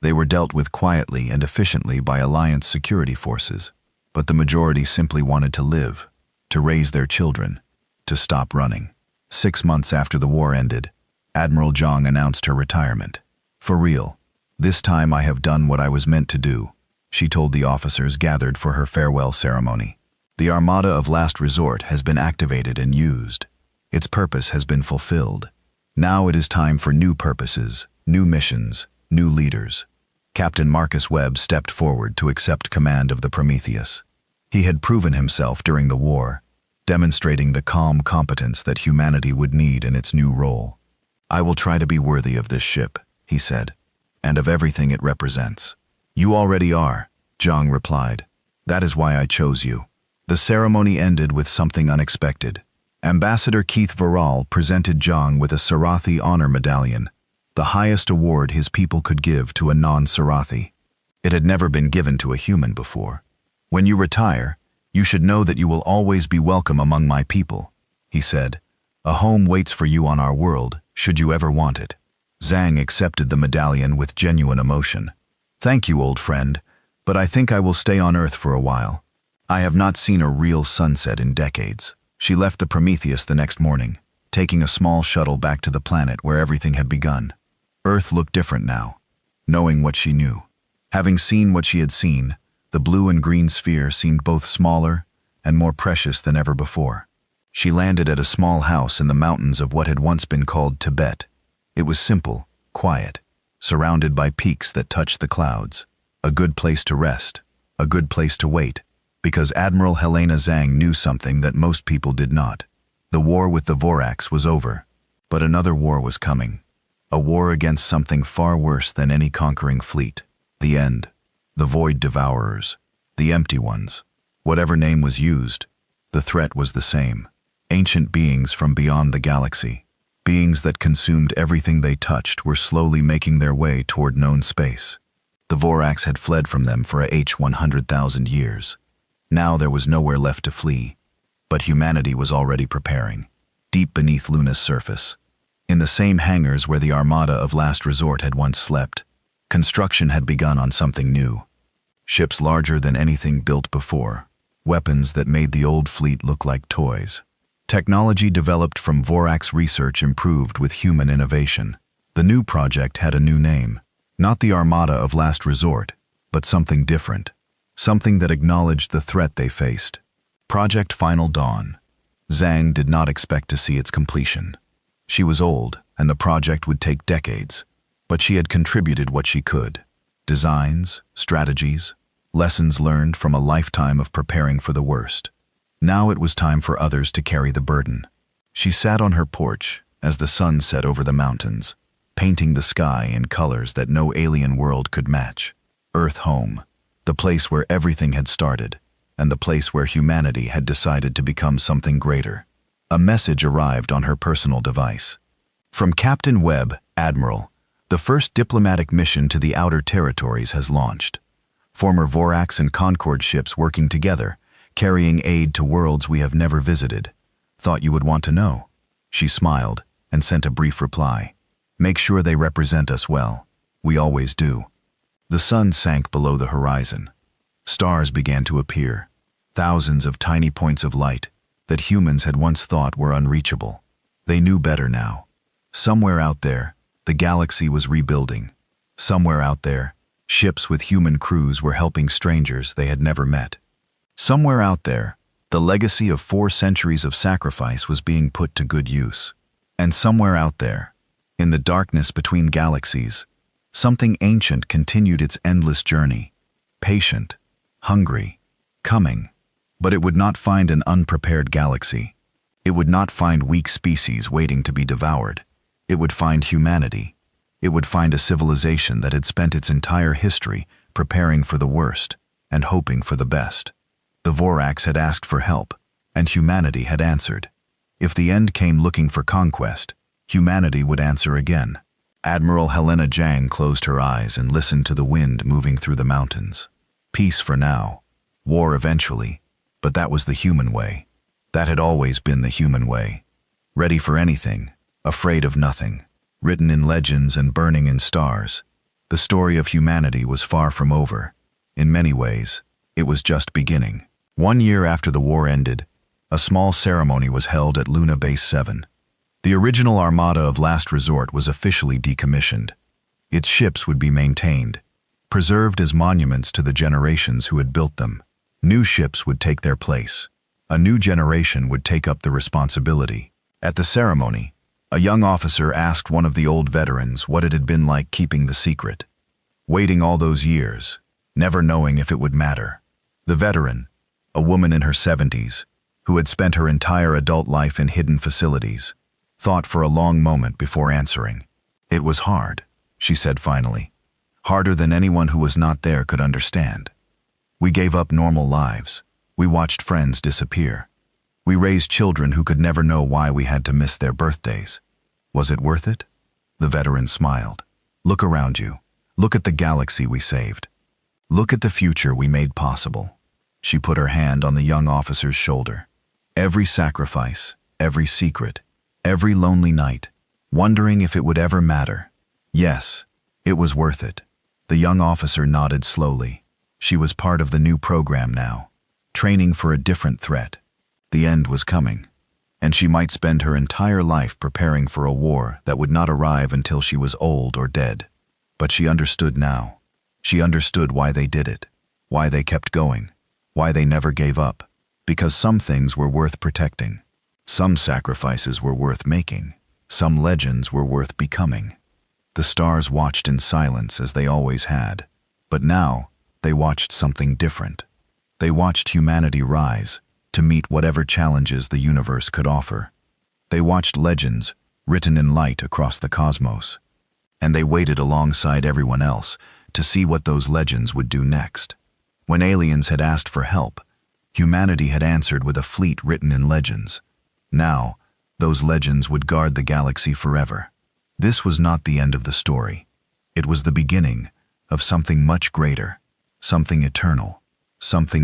They were dealt with quietly and efficiently by Alliance security forces, but the majority simply wanted to live, to raise their children, to stop running. 6 months after the war ended, Admiral Zhang announced her retirement. For real, this time I have done what I was meant to do, she told the officers gathered for her farewell ceremony. The Armada of Last Resort has been activated and used. Its purpose has been fulfilled. Now it is time for new purposes, new missions, new leaders. Captain Marcus Webb stepped forward to accept command of the Prometheus. He had proven himself during the war, demonstrating the calm competence that humanity would need in its new role. I will try to be worthy of this ship, he said, and of everything it represents. You already are, Zhang replied. That is why I chose you. The ceremony ended with something unexpected. Ambassador Keith Varall presented Zhang with a Sarathi Honor Medallion, the highest award his people could give to a non-Sarathi. It had never been given to a human before. When you retire, you should know that you will always be welcome among my people, he said. A home waits for you on our world, should you ever want it. Zhang accepted the medallion with genuine emotion. Thank you, old friend, but I think I will stay on Earth for a while. I have not seen a real sunset in decades. She left the Prometheus the next morning, taking a small shuttle back to the planet where everything had begun. Earth looked different now, knowing what she knew. Having seen what she had seen, the blue and green sphere seemed both smaller and more precious than ever before. She landed at a small house in the mountains of what had once been called Tibet. It was simple, quiet, surrounded by peaks that touched the clouds. A good place to rest, a good place to wait, because Admiral Helena Zhang knew something that most people did not. The war with the Vorax was over, but another war was coming. A war against something far worse than any conquering fleet. The end. The Void Devourers. The Empty Ones. Whatever name was used, the threat was the same. Ancient beings from beyond the galaxy. Beings that consumed everything they touched were slowly making their way toward known space. The Vorax had fled from them for a 100,000 years. Now there was nowhere left to flee. But humanity was already preparing, deep beneath Luna's surface. In the same hangars where the Armada of Last Resort had once slept, construction had begun on something new. Ships larger than anything built before, weapons that made the old fleet look like toys. Technology developed from Vorax research improved with human innovation. The new project had a new name. Not the Armada of Last Resort, but something different. Something that acknowledged the threat they faced. Project Final Dawn. Zhang did not expect to see its completion. She was old, and the project would take decades, but she had contributed what she could. Designs, strategies, lessons learned from a lifetime of preparing for the worst. Now it was time for others to carry the burden. She sat on her porch as the sun set over the mountains, painting the sky in colors that no alien world could match. Earth home, the place where everything had started, and the place where humanity had decided to become something greater. A message arrived on her personal device. From Captain Webb, Admiral, the first diplomatic mission to the Outer Territories has launched. Former Vorax and Concord ships working together, carrying aid to worlds we have never visited. Thought you would want to know. She smiled and sent a brief reply. Make sure they represent us well. We always do. The sun sank below the horizon. Stars began to appear, thousands of tiny points of light that humans had once thought were unreachable. They knew better now. Somewhere out there, the galaxy was rebuilding. Somewhere out there, ships with human crews were helping strangers they had never met. Somewhere out there, the legacy of 4 centuries of sacrifice was being put to good use. And somewhere out there, in the darkness between galaxies, something ancient continued its endless journey. Patient, hungry, coming. But it would not find an unprepared galaxy. It would not find weak species waiting to be devoured. It would find humanity. It would find a civilization that had spent its entire history preparing for the worst and hoping for the best. The Vorax had asked for help, and humanity had answered. If the end came looking for conquest, humanity would answer again. Admiral Helena Zhang closed her eyes and listened to the wind moving through the mountains. Peace for now, war eventually, but that was the human way. That had always been the human way. Ready for anything, afraid of nothing. Written in legends and burning in stars, the story of humanity was far from over. In many ways, it was just beginning. 1 year after the war ended, a small ceremony was held at Luna Base 7. The original Armada of Last Resort was officially decommissioned. Its ships would be maintained, preserved as monuments to the generations who had built them. New ships would take their place. A new generation would take up the responsibility. At the ceremony, a young officer asked one of the old veterans what it had been like keeping the secret. Waiting all those years, never knowing if it would matter. The veteran, a woman in her 70s, who had spent her entire adult life in hidden facilities, thought for a long moment before answering. It was hard, she said finally. harder than anyone who was not there could understand. We gave up normal lives. We watched friends disappear. We raised children who could never know why we had to miss their birthdays. Was it worth it? The veteran smiled. Look around you. Look at the galaxy we saved. Look at the future we made possible. She put her hand on the young officer's shoulder. Every sacrifice, every secret, every lonely night, wondering if it would ever matter. Yes, it was worth it. The young officer nodded slowly. She was part of the new program now, training for a different threat. The end was coming, and she might spend her entire life preparing for a war that would not arrive until she was old or dead. But she understood now. She understood why they did it, why they kept going, why they never gave up. Because some things were worth protecting. Some sacrifices were worth making. Some legends were worth becoming. The stars watched in silence as they always had. But now, they watched something different. They watched humanity rise to meet whatever challenges the universe could offer. They watched legends written in light across the cosmos. And they waited alongside everyone else to see what those legends would do next. When aliens had asked for help, humanity had answered with a fleet written in legends. Now, those legends would guard the galaxy forever. This was not the end of the story. It was the beginning of something much greater, something eternal, something